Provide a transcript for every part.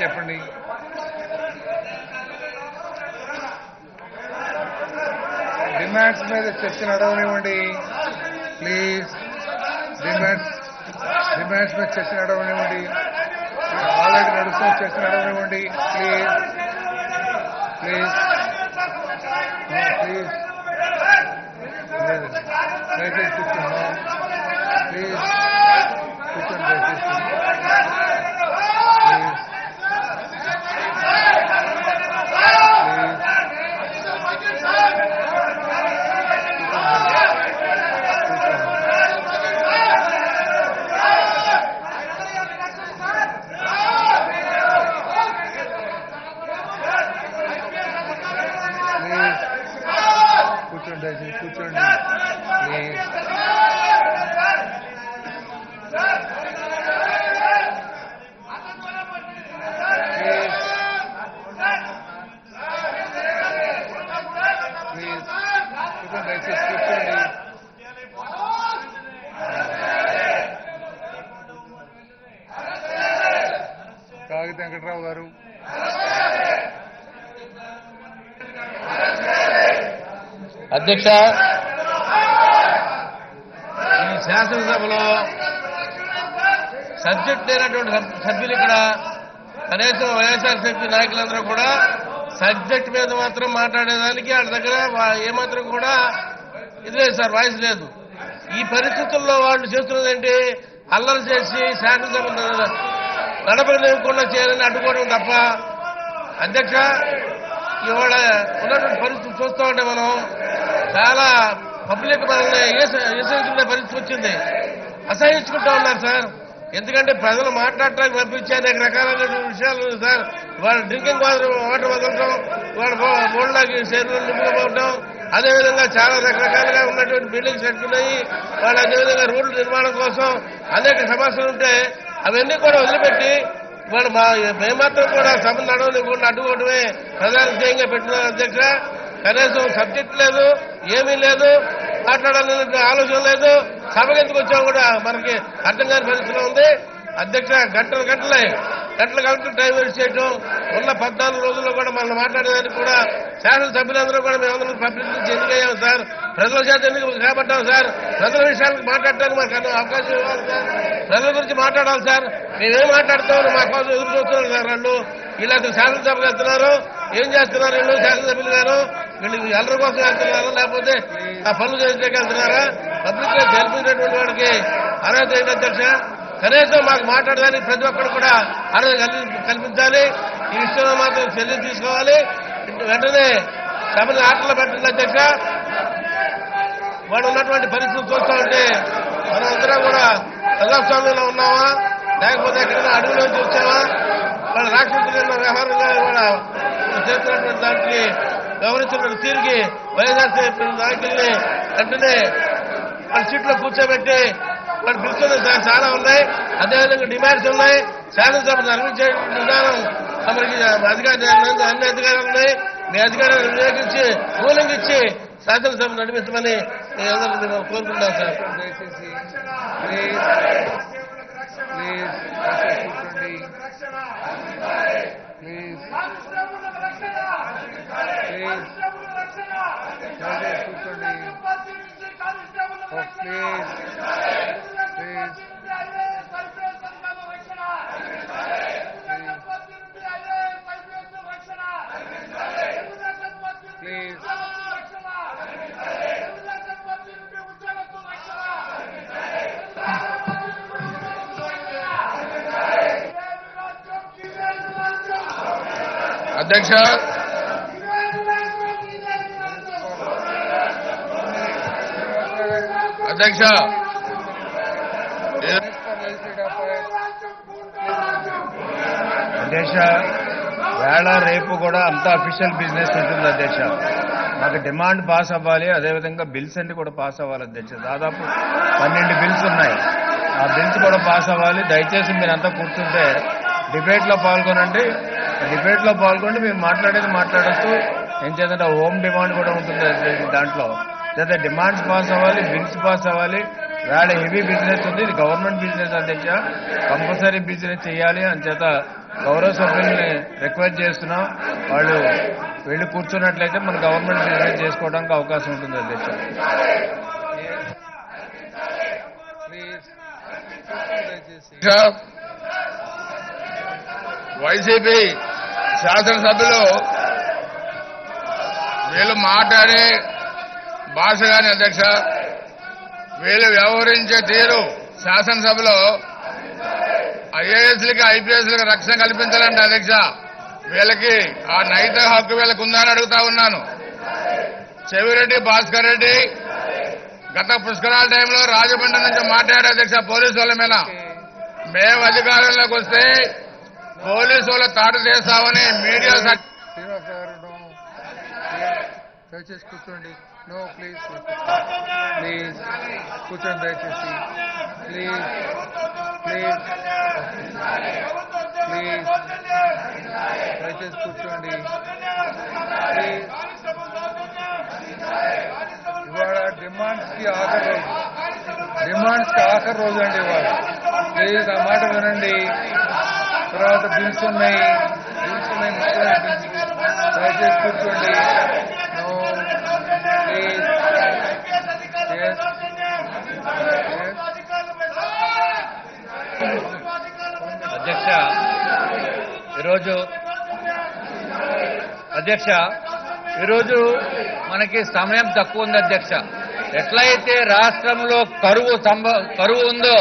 చెప్పండి. డిమాండ్స్ మీద చర్చ నడవనివ్వండి ప్లీజ్. డిమాండ్స్ మీద చర్చ నడవనివ్వండి. ఆల్రెడీ నడుస్తున్న చర్చ నడవనివ్వండి ప్లీజ్ ప్లీజ్ ప్లీజ్. దయచేసి కూర్చోండి ప్లీజ్. కూర్చోండి దయచేసి ప్లీజ్. కూర్చోండి కూర్చోండి ప్లీజ్. ప్లీజ్ కూర్చోండి దయచేసి కూర్చోండి. కాగిత వెంకట్రావు గారు. అధ్యక్ష, ఈ శాసనసభలో సబ్జెక్ట్ లేనటువంటి సభ్యులు ఇక్కడ కనీసం వైఎస్ఆర్సీపీ నాయకులందరూ కూడా సబ్జెక్ట్ మీద మాత్రం మాట్లాడేదానికి వాళ్ళ దగ్గర ఏమాత్రం కూడా ఇది లేదు సార్, వాయిస్ లేదు. ఈ పరిస్థితుల్లో వాళ్ళు చేస్తున్నదేంటి, అల్లరి చేసి శాసనసభ నడపలేకుండా చేయాలని అడ్డుకోవడం తప్ప. అధ్యక్ష, ఇవాళ ఉన్నటువంటి పరిస్థితి చూస్తూ ఉంటే మనం చాలా పబ్లిక్ మనల్ని విసరించుకునే పరిస్థితి వచ్చింది. అసహించుకుంటూ ఉన్నారు సార్. ఎందుకంటే ప్రజలు మాట్లాడటానికి పంపించే అనేక రకాలైన విషయాలు సార్. వాళ్ళ డ్రింకింగ్ వాటర్ వదలటం, వాళ్ళ బోల్డ్లాకి శరీరం నింపుకోవటం, అదేవిధంగా చాలా రకరకాలుగా ఉన్నటువంటి బిల్డింగ్స్ కట్టుకున్నాయి. వాళ్ళు అదేవిధంగా రోడ్ల నిర్మాణం కోసం అనేక సమస్యలు ఉంటే అవన్నీ కూడా వదిలిపెట్టి వాళ్ళు మేమాత్రం కూడా సభ నడవనివ్వకుండా అడ్డుకోవడమే ప్రధాన ధ్యేయంగా పెట్టినారు. అధ్యక్ష, కనీసం సబ్జెక్ట్ లేదు, ఏమీ లేదు, మాట్లాడాలనే ఆలోచన లేదు. సభకు ఎందుకు వచ్చాము కూడా మనకి అర్థం కాని పరిస్థితిలో ఉంది. అధ్యక్ష, గంటలు టైం వేస్ట్ చేయడం, ఉన్న 14 రోజుల్లో కూడా మనం మాట్లాడేదానికి కూడా శాసనసభ్యులందరూ కూడా మేమందరం పబ్లిక్ నుంచి ఎన్నికయ్యాం సార్. ప్రజల చేత ఎందుకు కాబట్టాం సార్. ప్రజల విషయాలకు మాట్లాడటానికి మాకు అవకాశం ఇవ్వాలి సార్. ప్రజల గురించి మాట్లాడాలి సార్. మేమేం మాట్లాడతాం, మా కోసం ఎదురు చూస్తున్నారు సార్. వాళ్ళు వీళ్ళకి శాసనసభకు వెళ్తున్నారు, ఏం చేస్తున్నారు వీళ్ళు శాసనసభ్యులు గారు? వీళ్ళు ఎల్లరి కోసం వెళ్తున్నారు, లేకపోతే ఆ పనులు చేసేకి వెళ్తున్నారా? పబ్లిక్ గా గెలిపినటువంటి వాడికి అర్హత ఏంటి అధ్యక్ష? కనీసం మాకు మాట్లాడడానికి ప్రతి ఒక్కరు కూడా అర్హత కల్పించాలి. ఈ విషయంలో మాత్రం చర్యలు తీసుకోవాలి. వెంటనే సభని ఆటలు పెట్టండి అధ్యక్ష. వాడు ఉన్నటువంటి పరిస్థితులు చూస్తూ ఉంటే మనం అందరం కూడా ప్రజాస్వామ్యంలో ఉన్నామా, లేకపోతే ఎక్కడైనా అడవిలోంచి వచ్చామా? వాళ్ళ రాక్షసులైన వ్యవహారంగా కూడా చేస్తున్నటువంటి దానికి వ్యవహరిస్తున్న తీరుకి వైఎస్ఆర్సీపీ నాయకుల్ని వెంటనే వాళ్ళ సీట్లో కూర్చోబెట్టి వాళ్ళు పిలుస్తున్న చాలా ఉన్నాయి. అదేవిధంగా డిమాండ్స్ ఉన్నాయి. శాసనసభ నిర్మించే విధానం మనకి అన్ని అధికారాలు ఉన్నాయి. మీ అధికారాలు వినియోగించి రూలింగ్ ఇచ్చి శాసనసభ నడిపించమని అందరూ కోరుకుంటున్నాం సార్. దయచేసి ప్లీజ్ ప్లీజ్ కూర్చోండి ప్లీజ్ ప్లీజ్ దయచేసి కూర్చోండి ప్లీజ్ ప్లీజ్. ప్లీజ్ అధ్యక్ష, అధ్యక్ష అధ్యక్ష, వేళ రేపు కూడా అంతా అఫీషియల్ బిజినెస్ ఉంటుంది అధ్యక్ష. మాకు డిమాండ్ పాస్ అవ్వాలి, అదేవిధంగా బిల్స్ అన్ని కూడా పాస్ అవ్వాలి అధ్యక్ష. దాదాపు 12 బిల్స్ ఉన్నాయి. ఆ బిల్స్ కూడా పాస్ అవ్వాలి. దయచేసి మీరంతా కూర్చుంటే డిబేట్లో పాల్గొనండి. డిబేట్లో పాల్గొని మేము మాట్లాడేది మాట్లాడచ్చు. ఏం చేద్దంటే హోమ్ డిమాండ్ కూడా ఉంటుంది దాంట్లో. లేదా డిమాండ్స్ పాస్ అవ్వాలి, బిల్స్ పాస్ అవ్వాలి. వేళ హెవీ బిజినెస్ ఉంది, ఇది గవర్నమెంట్ బిజినెస్ అధ్యక్ష. కంపల్సరీ బిజినెస్ చేయాలి. అంచేత గౌరవ సభ్యుల్ని రిక్వెస్ట్ చేస్తున్నాం. వాళ్ళు వెళ్ళి కూర్చున్నట్లయితే మన గవర్నమెంట్ బిజినెస్ చేసుకోవడానికి అవకాశం ఉంటుంది అధ్యక్ష. ప్లీజ్ దయచేసి వైసీపీ శాసనసభ్యులు వీళ్ళు మాట్లాడే భాష కానీ అధ్యక్ష, వీళ్ళు వ్యవహరించే తీరు శాసనసభలో ఐఏఎస్లకి ఐపీఎస్లకి రక్షణ కల్పించాలంటే అధ్యక్ష, వీళ్ళకి ఆ నైతిక హక్కు వీళ్ళకి ఉందని అడుగుతా ఉన్నాను. చెవిరెడ్డి భాస్కర్ రెడ్డి గత పుష్కరాల టైంలో రాజమండ్రి నుంచి మాట్లాడే అధ్యక్ష పోలీసు వాళ్ళ మీద, మేము అధికారంలోకి వస్తే పోలీసు వాళ్ళ తాటు చేస్తామని మీడియా శ్రీనివాస్ గారు నో, దయచేసి కూర్చోండి. నో ప్లీజ్ ప్లీజ్ కూర్చోండి దయచేసి. ప్లీజ్ ప్లీజ్ ప్లీజ్ దయచేసి కూర్చోండి. ప్లీజ్ ఇవాళ డిమాండ్స్కి ఆఖరి రోజు, డిమాండ్స్కి ఆఖరి రోజు అండి ఇవాళ. ప్లీజ్ ఆ మాట వినండి. తర్వాత బిల్స్ ఉన్నాయి, ముఖ్యమైన బిల్స్. దయచేసి కూర్చోండి. No please. ఎస్ అధ్యక్ష ఈరోజు మనకి సమయం తక్కువ ఉంది అధ్యక్ష. ఎట్లయితే రాష్ట్రంలో కరువు ఉందో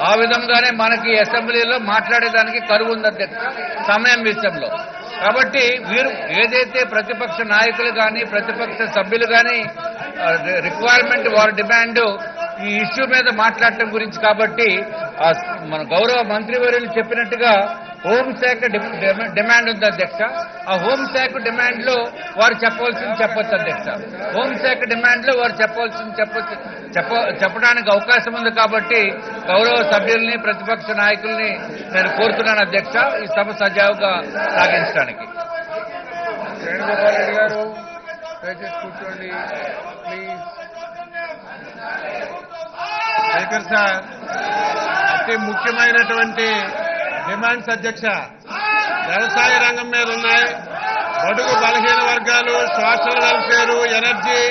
ఆ విధంగానే మనకి అసెంబ్లీలో మాట్లాడేదానికి కరువు ఉంది అధ్యక్ష సమయం విషయంలో. కాబట్టి వీరు ఏదైతే ప్రతిపక్ష నాయకులు కానీ ప్రతిపక్ష సభ్యులు కానీ రిక్వైర్మెంట్ వారి డిమాండ్ ఈ ఇష్యూ మీద మాట్లాడటం గురించి, కాబట్టి మన గౌరవ మంత్రివర్యులు చెప్పినట్టుగా హోంశాఖ డిమాండ్ ఉంది అధ్యక్ష. ఆ హోంశాఖ డిమాండ్ లో వారు చెప్పవలసింది చెప్పొచ్చు అధ్యక్ష. హోంశాఖ డిమాండ్ లో వారు చెప్పడానికి అవకాశం ఉంది. కాబట్టి గౌరవ సభ్యుల్ని ప్రతిపక్ష నాయకుల్ని నేను కోరుతున్నాను అధ్యక్ష ఈ సభ సజావుగా సాగించడానికి. వేణుగోపాల్ రెడ్డి గారు దయచేసి కూర్చోండి ప్లీజ్. స్పీకర్ సార్, అతి ముఖ్యమైనటువంటి డిమాండ్స్ అధ్యక్ష వ్యవసాయ రంగం మీద ఉన్నాయి. బడుగు బలహీన వర్గాలు, సోషల్ వెల్ఫేరు, ఎనర్జీ,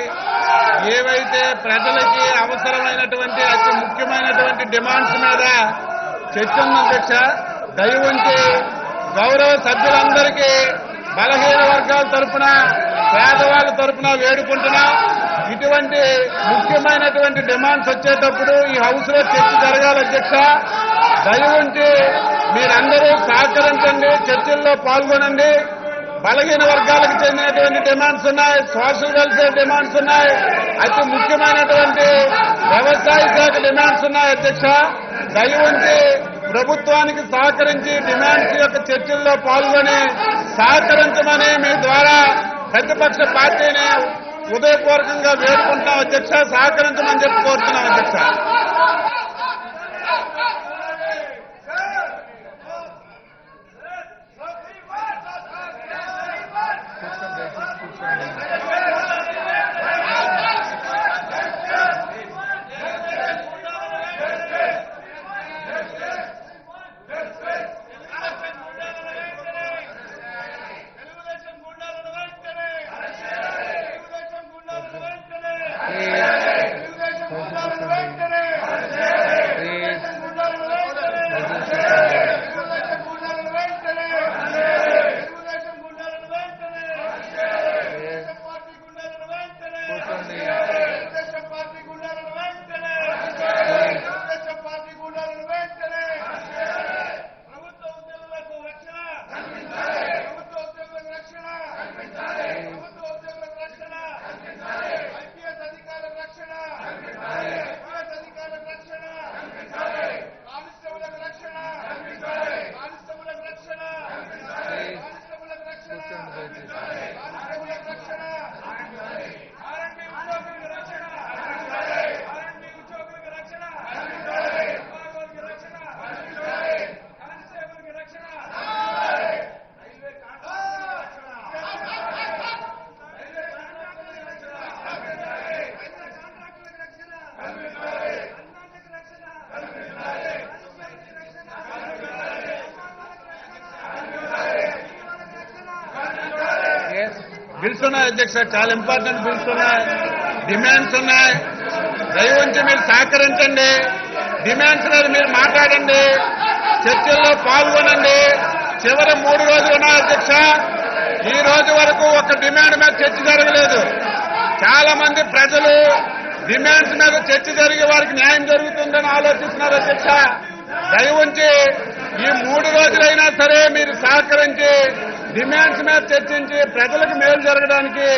ఏవైతే ప్రజలకి అవసరమైనటువంటి అతి ముఖ్యమైనటువంటి డిమాండ్స్ మీద చర్చ ఉంది అధ్యక్ష. దయ ఉంచి గౌరవ సభ్యులందరికీ బలహీన వర్గాల తరఫున, పేదవాళ్ళ తరఫున వేడుకుంటున్నా, ఇటువంటి ముఖ్యమైనటువంటి డిమాండ్స్ వచ్చేటప్పుడు ఈ హౌస్ లో చర్చ జరగాలి అధ్యక్ష. దయ ఉంచి మీరందరూ సహకరించండి, చర్చల్లో పాల్గొనండి. బలహీన వర్గాలకు చెందినటువంటి డిమాండ్స్ ఉన్నాయి, సోషల్ వెల్ఫేర్ డిమాండ్స్ ఉన్నాయి, అతి ముఖ్యమైనటువంటి వ్యవసాయ శాఖ డిమాండ్స్ ఉన్నాయి అధ్యక్ష. దయ ఉంచి ప్రభుత్వానికి సహకరించి డిమాండ్స్ యొక్క చర్చల్లో పాల్గొని సహకరించమని మీ ద్వారా ప్రతిపక్ష పార్టీని ఉదయపూర్వకంగా వేడుకుంటున్నాం అధ్యక్ష. సహకరించమని చెప్పి కోరుతున్నాం అధ్యక్ష. బిల్స్ ఉన్నాయి అధ్యక్ష, చాలా ఇంపార్టెంట్ బిల్స్ ఉన్నాయి, డిమాండ్స్ ఉన్నాయి. దయవుంచి మీరు సహకరించండి, డిమాండ్స్ మీద మీరు మాట్లాడండి, చర్చల్లో పాల్గొనండి. చివరి 3 రోజులు ఉన్నాయి అధ్యక్ష, ఈ రోజు వరకు ఒక డిమాండ్ మీద చర్చ జరగలేదు. చాలా మంది ప్రజలు డిమాండ్స్ మీద చర్చ జరిగి వారికి న్యాయం జరుగుతుందని ఆలోచిస్తున్నారు అధ్యక్ష. దయవుంచి ఈ 3 రోజులైనా సరే మీరు సహకరించి డిమాండ్స్ మీద చర్చించి ప్రజలకు మేలు జరగడానికి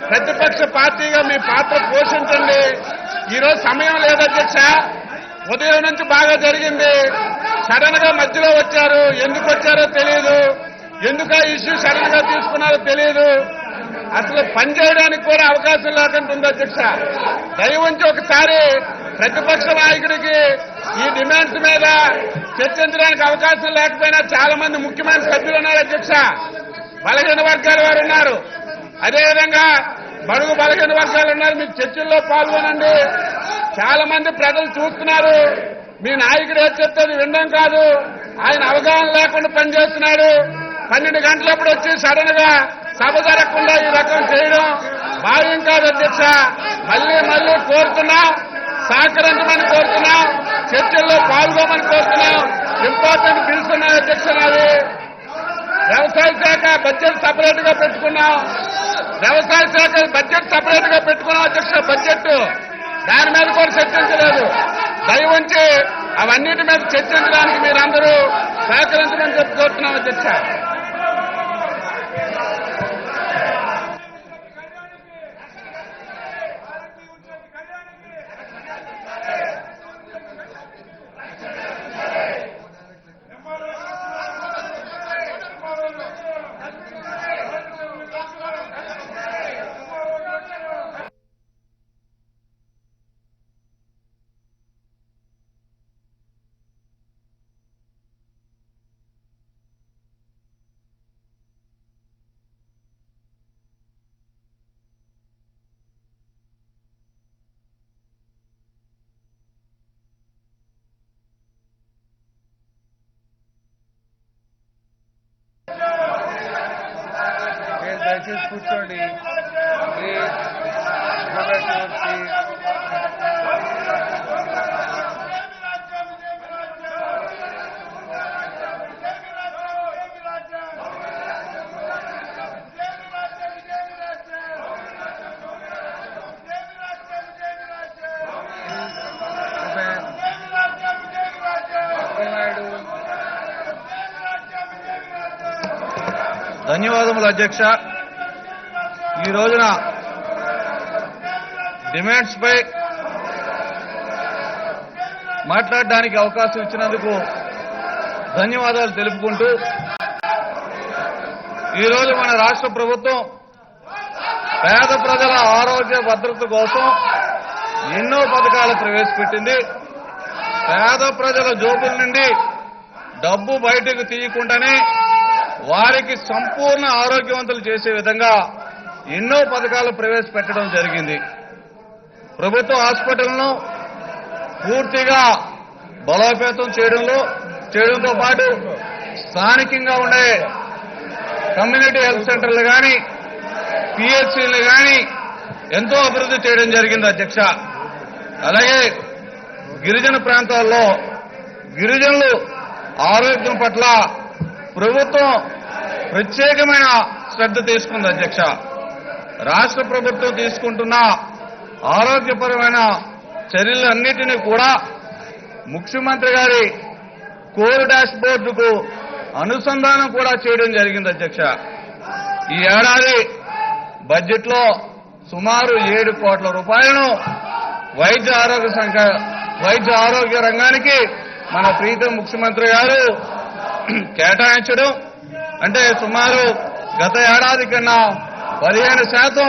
ప్రతిపక్ష పార్టీగా మీ పాత్ర పోషించండి. ఈరోజు సమయం లేదు అధ్యక్ష, ఉదయం నుంచి బాగా జరిగింది, సడన్ గా మధ్యలో వచ్చారు, ఎందుకు వచ్చారో తెలియదు, ఎందుకు ఆ ఇష్యూ సడన్ గా తీసుకున్నారో తెలియదు, అసలు పనిచేయడానికి కూడా అవకాశం లేకుండా ఉంది అధ్యక్ష. దయవుంచి ఒకసారి ప్రతిపక్ష నాయకుడికి ఈ డిమాండ్స్ మీద చర్చించడానికి అవకాశం లేకపోయినా చాలా మంది ముఖ్యమైన సభ్యులు ఉన్నారు అధ్యక్ష, బలహీన వర్గాల వారు ఉన్నారు, అదేవిధంగా బడుగు బలహీన వర్గాలు ఉన్నారు. మీరు చర్చల్లో పాల్గొనండి. చాలా మంది ప్రజలు చూస్తున్నారు, మీ నాయకుడు ఏది చెప్తుంది వినడం కాదు, ఆయన అవగాహన లేకుండా పనిచేస్తున్నాడు. 12 గంటలప్పుడు వచ్చి సడన్ గా సభ జరగకుండా ఈ రకం చేయడం భావ్యం కాదు అధ్యక్ష. మళ్లీ కోరుతున్నాం, సహకరించమని కోరుతున్నాం, చర్చల్లో పాల్గొమని కోరుతున్నాం. ఇంపార్టెంట్ బిల్స్ ఉన్నాయి అధ్యక్ష. నాది వ్యవసాయ శాఖ బడ్జెట్ సపరేట్ గా పెట్టుకున్నాం, వ్యవసాయ శాఖ బడ్జెట్ సపరేట్ గా పెట్టుకున్నాం అధ్యక్ష. బడ్జెట్ దాని మీద కూడా చర్చించలేదు. దయవుంచి అవన్నిటి మీద చర్చించడానికి మీరందరూ సహకరించమని చెప్పి కోరుతున్నాం అధ్యక్ష. దయచేసి కూర్చోండి please. Go back to your seat. ధన్యవాదములు అధ్యక్ష. ఈ రోజున డిమాండ్స్ పై మాట్లాడడానికి అవకాశం ఇచ్చినందుకు ధన్యవాదాలు తెలుపుకుంటూ, ఈరోజు మన రాష్ట్ర ప్రభుత్వం పేద ప్రజల ఆరోగ్య భద్రత కోసం ఎన్నో పథకాలు ప్రవేశపెట్టింది. పేద ప్రజల జోబుల నుండి డబ్బు బయటకు తీయకుండానే వారికి సంపూర్ణ ఆరోగ్యవంతులు చేసే విధంగా ఎన్నో పథకాలు ప్రవేశపెట్టడం జరిగింది. ప్రభుత్వ హాస్పిటల్ను పూర్తిగా బలోపేతం చేయడంతో పాటు స్థానికంగా ఉండే కమ్యూనిటీ హెల్త్ సెంటర్లు కానీ పిహెచ్సిలు కానీ ఎంతో అభివృద్ధి చేయడం జరిగింది అధ్యక్ష. అలాగే గిరిజన ప్రాంతాల్లో గిరిజనులు ఆరోగ్యం పట్ల ప్రభుత్వం ప్రత్యేకమైన శ్రద్ధ తీసుకుంది అధ్యక్ష. రాష్ట్ర ప్రభుత్వం తీసుకుంటున్న ఆరోగ్యపరమైన చర్యలన్నిటినీ కూడా ముఖ్యమంత్రి గారి కోర్ డాష్ బోర్డుకు అనుసంధానం కూడా చేయడం జరిగింది అధ్యక్ష. ఈ ఏడాది బడ్జెట్లో సుమారు 7 కోట్ల రూపాయలను వైద్య ఆరోగ్య రంగానికి మన ప్రీతం ముఖ్యమంత్రి గారు కేటాయించడం, అంటే సుమారు గత ఏడాది కన్నా 15%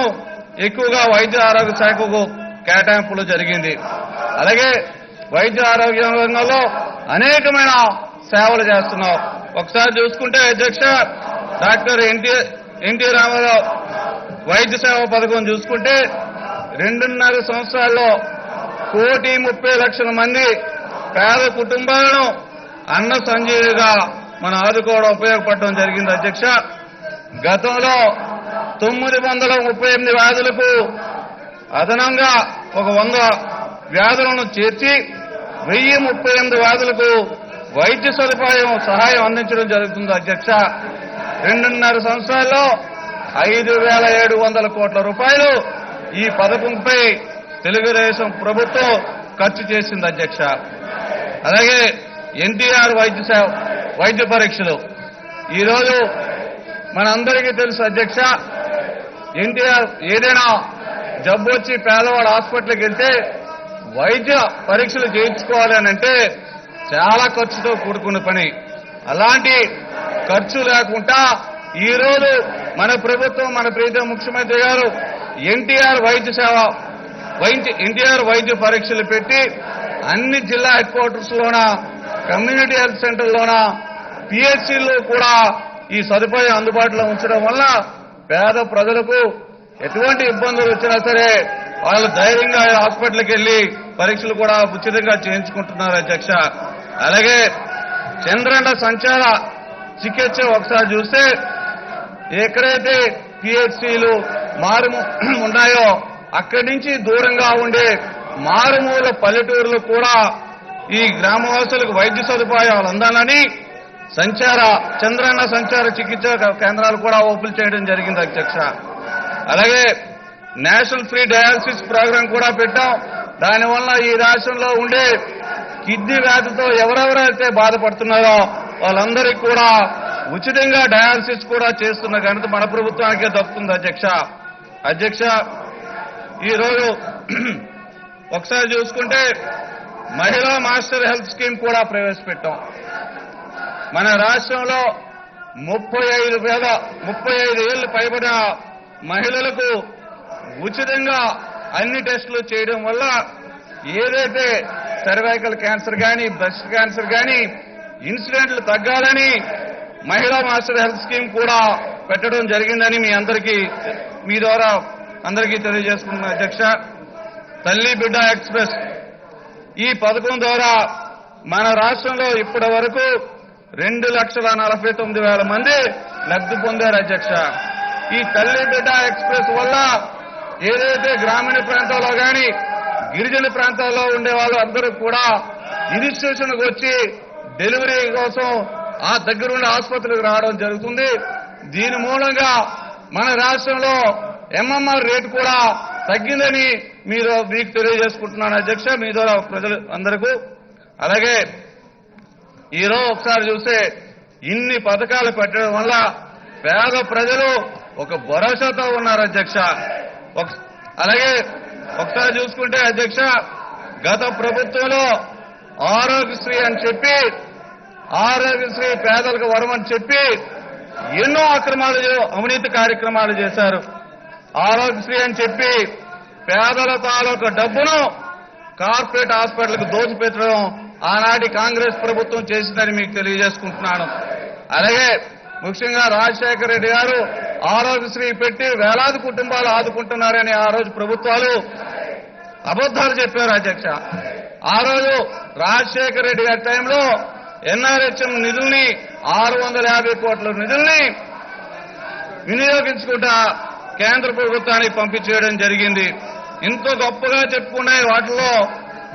ఎక్కువగా వైద్య ఆరోగ్య శాఖకు కేటాయింపులు జరిగింది. అలాగే వైద్య ఆరోగ్య రంగంలో అనేకమైన సేవలు చేస్తున్నాం. ఒకసారి చూసుకుంటే అధ్యక్ష, డాక్టర్ ఎన్టీ రామారావు వైద్య సేవ పథకం చూసుకుంటే 2.5 సంవత్సరాల్లో 1,30,00,000 మంది పేద కుటుంబాలను అన్న సంజీవిగా మనం ఆదుకోవడం ఉపయోగపడడం జరిగింది అధ్యక్ష. గతంలో 938 వ్యాధులకు అదనంగా ఒక 100 వ్యాధులను చేర్చి 1038 వ్యాధులకు వైద్య సహాయం అందించడం జరుగుతుంది అధ్యక్ష. 2.5 సంవత్సరాల్లో 5,700 కోట్ల రూపాయలు ఈ పథకంపై తెలుగుదేశం ప్రభుత్వం ఖర్చు చేసింది అధ్యక్ష. అలాగే ఎన్టీఆర్ వైద్య పరీక్షలు ఈరోజు మనందరికీ తెలుసు అధ్యక్ష. ఎన్టీఆర్ ఏదైనా జబ్బు వచ్చి పేదవాడు హాస్పిటల్కి వెళ్తే వైద్య పరీక్షలు చేయించుకోవాలి అని అంటే చాలా ఖర్చుతో కూడుకున్న పని. అలాంటి ఖర్చు లేకుండా ఈరోజు మన ప్రభుత్వం, మన ప్రీతం ముఖ్యమంత్రి గారు ఎన్టీఆర్ వైద్య పరీక్షలు పెట్టి అన్ని జిల్లా హెడ్ క్వార్టర్స్ లోన, కమ్యూనిటీ హెల్త్ సెంటర్లోన, పిహెచ్సిలో కూడా ఈ సదుపాయం అందుబాటులో ఉంచడం వల్ల పేద ప్రజలకు ఎటువంటి ఇబ్బందులు వచ్చినా సరే వాళ్ళు ధైర్యంగా హాస్పిటల్కి వెళ్లి పరీక్షలు కూడా ఉచితంగా చేయించుకుంటున్నారు అధ్యక్ష. అలాగే చంద్రన్న సంచార చికిత్స ఒకసారి చూస్తే ఎక్కడైతే పిహెచ్సిలు ఉన్నాయో అక్కడి నుంచి దూరంగా ఉండే మారుమూల పల్లెటూరులు కూడా ఈ గ్రామవాసులకు వైద్య సదుపాయాలు అందాలని చంద్రన్న సంచార చికిత్స కేంద్రాలు కూడా ఓపెన్ చేయడం జరిగింది అధ్యక్ష. అలాగే నేషనల్ ఫ్రీ డయాలసిస్ ప్రోగ్రాం కూడా పెట్టాం. దానివల్ల ఈ రాష్ట్రంలో ఉండే కిడ్నీ వ్యాధితో ఎవరెవరైతే బాధపడుతున్నారో వాళ్ళందరికీ కూడా ఉచితంగా డయాలసిస్ కూడా చేస్తున్న ఘనత మన ప్రభుత్వానికే దక్కుతుంది అధ్యక్ష. ఈరోజు ఒకసారి చూసుకుంటే మహిళా మాస్టర్ హెల్త్ స్కీమ్ కూడా ప్రవేశపెట్టాం. మన రాష్ట్రంలో 35 ఏళ్లు పైబడిన మహిళలకు ఉచితంగా అన్ని టెస్టులు చేయడం వల్ల ఏదైతే సర్వైకల్ క్యాన్సర్ కానీ, బ్రెస్ట్ క్యాన్సర్ కానీ ఇన్సిడెంట్లు తగ్గాలని మహిళా మాస్టర్ హెల్త్ స్కీమ్ కూడా పెట్టడం జరిగిందని మీ ద్వారా అందరికీ తెలియజేసుకున్నాం అధ్యక్ష. తల్లి బిడ్డ ఎక్స్ప్రెస్ ఈ పథకం ద్వారా మన రాష్ట్రంలో ఇప్పటి వరకు 2,49,000 మంది లబ్ధి పొందారు అధ్యక్ష. ఈ తల్లి బిడ్డ ఎక్స్ప్రెస్ వల్ల ఏదైతే గ్రామీణ ప్రాంతాల్లో కానీ, గిరిజన ప్రాంతాల్లో ఉండే వాళ్ళు అందరూ కూడా ఇన్స్టిట్యూషన్కి వచ్చి డెలివరీ కోసం ఆ దగ్గరుండే ఆసుపత్రికి రావడం జరుగుతుంది. దీని మూలంగా మన రాష్ట్రంలో ఎంఎంఆర్ రేటు కూడా తగ్గిందని మీకు తెలియజేసుకుంటున్నాను అధ్యక్ష, మీ ద్వారా ప్రజలు అందరికీ. అలాగే ఈరోజు ఒకసారి చూస్తే ఇన్ని పథకాలు పెట్టడం వల్ల పేద ప్రజలు ఒక భరోసాతో ఉన్నారు అధ్యక్ష. అలాగే ఒకసారి చూసుకుంటే అధ్యక్ష, గత ప్రభుత్వంలో ఆరోగ్యశ్రీ అని చెప్పి, ఆరోగ్యశ్రీ పేదలకు వరమని చెప్పి ఎన్నో అవినీతి కార్యక్రమాలు చేశారు. ఆరోగ్యశ్రీ అని చెప్పి పేదల తాలూకు డబ్బును కార్పొరేట్ హాస్పిటల్కు దోచిపెట్టడం ఆనాటి కాంగ్రెస్ ప్రభుత్వం చేసిందని మీకు తెలియజేసుకుంటున్నాను. అలాగే ముఖ్యంగా రాజశేఖర రెడ్డి గారు ఆరోగ్యశ్రీ పెట్టి వేలాది కుటుంబాలు ఆదుకుంటున్నారని ఆ రోజు ప్రభుత్వాలు అబద్ధాలు చెప్పారు అధ్యక్ష. ఆ రోజు రాజశేఖర రెడ్డి గారి టైంలో ఎన్ఆర్హెచ్ఎం నిధుల్ని 650 కోట్ల నిధుల్ని వినియోగించుకుంటా కేంద్ర ప్రభుత్వానికి పంపించేయడం జరిగింది. ఇంత గొప్పగా చెప్పుకునే వాటిలో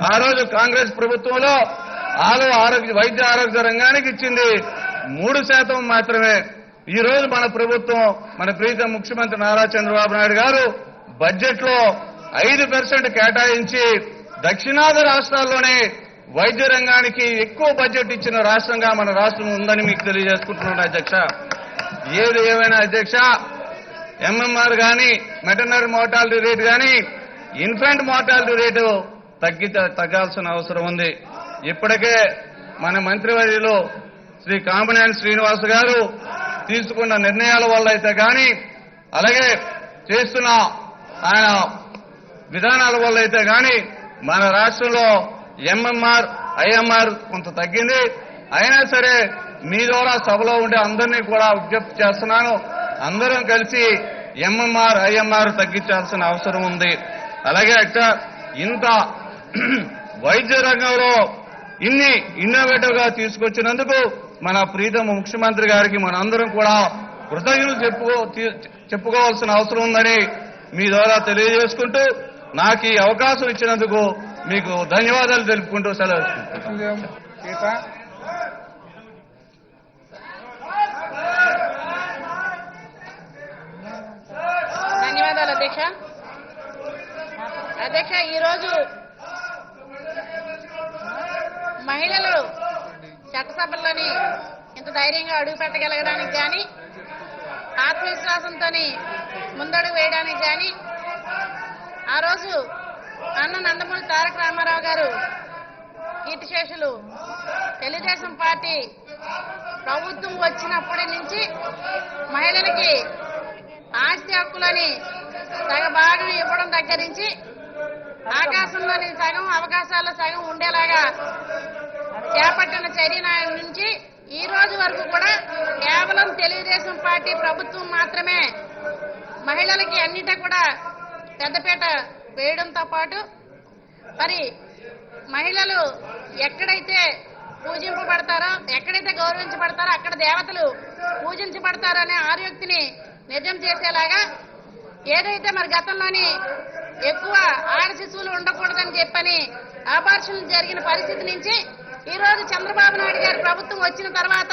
ఆ రోజు కాంగ్రెస్ ప్రభుత్వంలో వైద్య ఆరోగ్య రంగానికి ఇచ్చింది 3% మాత్రమే. ఈ రోజు మన ప్రభుత్వం, మన ప్రీతం ముఖ్యమంత్రి నారా చంద్రబాబు నాయుడు గారు బడ్జెట్ లో 5% కేటాయించి దక్షిణాది రాష్ట్రాల్లోనే వైద్య రంగానికి ఎక్కువ బడ్జెట్ ఇచ్చిన రాష్ట్రంగా మన రాష్ట్రం ఉందని మీకు తెలియజేసుకుంటున్నాను అధ్యక్ష. ఏది ఏమైనా అధ్యక్ష, ఎంఎంఆర్ కానీ, మెటర్నరీ మోర్టాలిటీ రేటు కానీ, ఇన్ఫెంట్ మోర్టాలిటీ రేటు తగ్గాల్సిన అవసరం ఉంది. ఇప్పటికే మన మంత్రివర్యులు శ్రీ కామినేని శ్రీనివాస్ గారు తీసుకున్న నిర్ణయాల వల్ల అయితే కానీ, అలాగే చేస్తున్న ఆయన విధానాల వల్ల అయితే కానీ మన రాష్ట్రంలో ఎంఎంఆర్, ఐఎంఆర్ కొంత తగ్గింది. అయినా సరే మీ ద్వారా సభలో ఉండే అందరినీ కూడా విజ్ఞప్తి చేస్తున్నాను, అందరం కలిసి ఎంఎంఆర్, ఐఎంఆర్ తగ్గించాల్సిన అవసరం ఉంది. అలాగే ఇంత వైద్య రంగంలో ఇన్ని ఇన్నోవేటివ్ గా తీసుకొచ్చినందుకు మన ప్రీతమ ముఖ్యమంత్రి గారికి మనందరం కూడా కృతజ్ఞతలు చెప్పుకోవాల్సిన అవసరం ఉందని మీ ద్వారా తెలియజేసుకుంటూ నాకు ఈ అవకాశం ఇచ్చినందుకు మీకు ధన్యవాదాలు తెలుపుకుంటూ సెలవు సీత ధన్యవాదాలు అధ్యక్ష. అధ్యక్ష, ఈరోజు మహిళలు చట్టసభల్లోని ఇంత ధైర్యంగా అడుగు పెట్టగలగడానికి కానీ ఆత్మవిశ్వాసంతో ముందడుగు వేయడానికి కానీ ఆ రోజు అన్న నందమూరి తారక రామారావు గారు కీర్తిశేషులు తెలుగుదేశం పార్టీ ప్రభుత్వం వచ్చినప్పటి నుంచి మహిళలకి ఆస్తి హక్కులని సగభాగం ఇవ్వడం దగ్గర నుంచి ఆకాశంలోని సగం అవకాశాల్లో సగం ఉండేలాగా చేపట్టిన చర్య నుంచి ఈ రోజు వరకు కూడా కేవలం తెలుగుదేశం పార్టీ ప్రభుత్వం మాత్రమే మహిళలకి అన్నిటా కూడా పెద్దపీట వేయడంతో పాటు మరి మహిళలు ఎక్కడైతే పూజింపబడతారో ఎక్కడైతే గౌరవించబడతారో అక్కడ దేవతలు పూజించబడతారో అనే ఆర్యోక్తిని నిజం చేసేలాగా ఏదైతే మరి గతంలోని ఎక్కువ ఆడ శిశువులు ఉండకూడదని చెప్పని అబార్షన్లు జరిగిన పరిస్థితి నుంచి ఈ రోజు చంద్రబాబు నాయుడు గారి ప్రభుత్వం వచ్చిన తర్వాత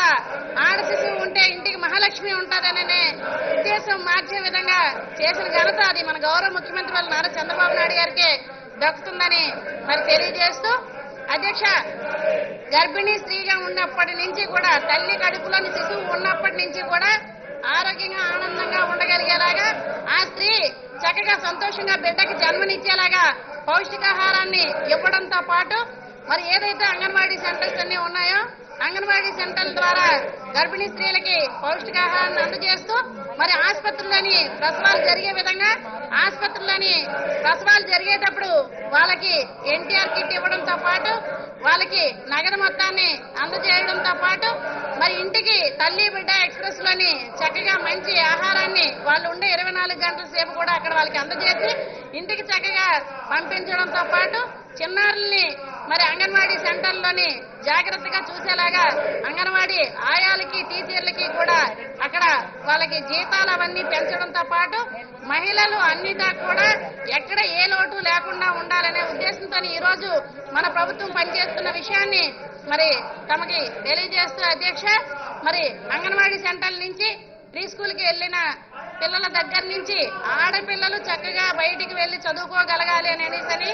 ఆడ శిశువు ఉంటే ఇంటికి మహాలక్ష్మి ఉంటుందనే ఉద్దేశం మార్చే విధంగా చేసిన ఘనత అది మన గౌరవ ముఖ్యమంత్రి వాళ్ళ నారా చంద్రబాబు నాయుడు గారికి దక్కుతుందని మరి తెలియజేస్తూ అధ్యక్ష, గర్భిణీ స్త్రీగా ఉన్నప్పటి నుంచి కూడా తల్లి కడుపులోని శిశువు ఉన్నప్పటి నుంచి కూడా ఆరోగ్యంగా ఆనందంగా ఉండగలిగేలాగా ఆ స్త్రీ చక్కగా సంతోషంగా బిడ్డకి జన్మనిచ్చేలాగా పౌష్టికాహారాన్ని ఇవ్వడంతో పాటు మరి ఏదైతే అంగన్వాడీ సెంటర్స్ అన్ని ఉన్నాయో అంగన్వాడీ సెంటర్ల ద్వారా గర్భిణీ స్త్రీలకి పౌష్టికాహారాన్ని అందజేస్తూ మరి ఆసుపత్రుల్లోని ప్రసవాలు జరిగే విధంగా ఆసుపత్రుల్లోని ప్రసవాలు జరిగేటప్పుడు వాళ్ళకి ఎన్టీఆర్ కిట్ ఇవ్వడంతో పాటు వాళ్ళకి నగదు మొత్తాన్ని అందజేయడంతో పాటు మరి ఇంటికి తల్లి బిడ్డ ఎక్స్ప్రెస్ లోని చక్కగా మంచి ఆహారాన్ని వాళ్ళు ఉండే 24 గంటల సేపు కూడా అక్కడ వాళ్ళకి అందజేసి ఇంటికి చక్కగా పంపించడంతో పాటు చిన్నారుల్ని మరి అంగన్వాడీ సెంటర్లోని జాగ్రత్తగా చూసేలాగా అంగన్వాడీ ఆయాలకి టీచర్లకి కూడా అక్కడ వాళ్ళకి జీతాలు అవన్నీ పెంచడంతో పాటు మహిళలు అన్నిటా కూడా ఎక్కడ ఏ లోటు లేకుండా ఉండాలనే ఉద్దేశంతో ఈ రోజు మన ప్రభుత్వం పనిచేస్తున్న విషయాన్ని మరి తమకి తెలియజేస్తూ అధ్యక్ష, మరి అంగన్వాడీ సెంటర్ల నుంచి ప్రీ స్కూల్కి వెళ్ళిన పిల్లల దగ్గర నుంచి ఆడపిల్లలు చక్కగా బయటికి వెళ్లి చదువుకోగలగాలి అనేసి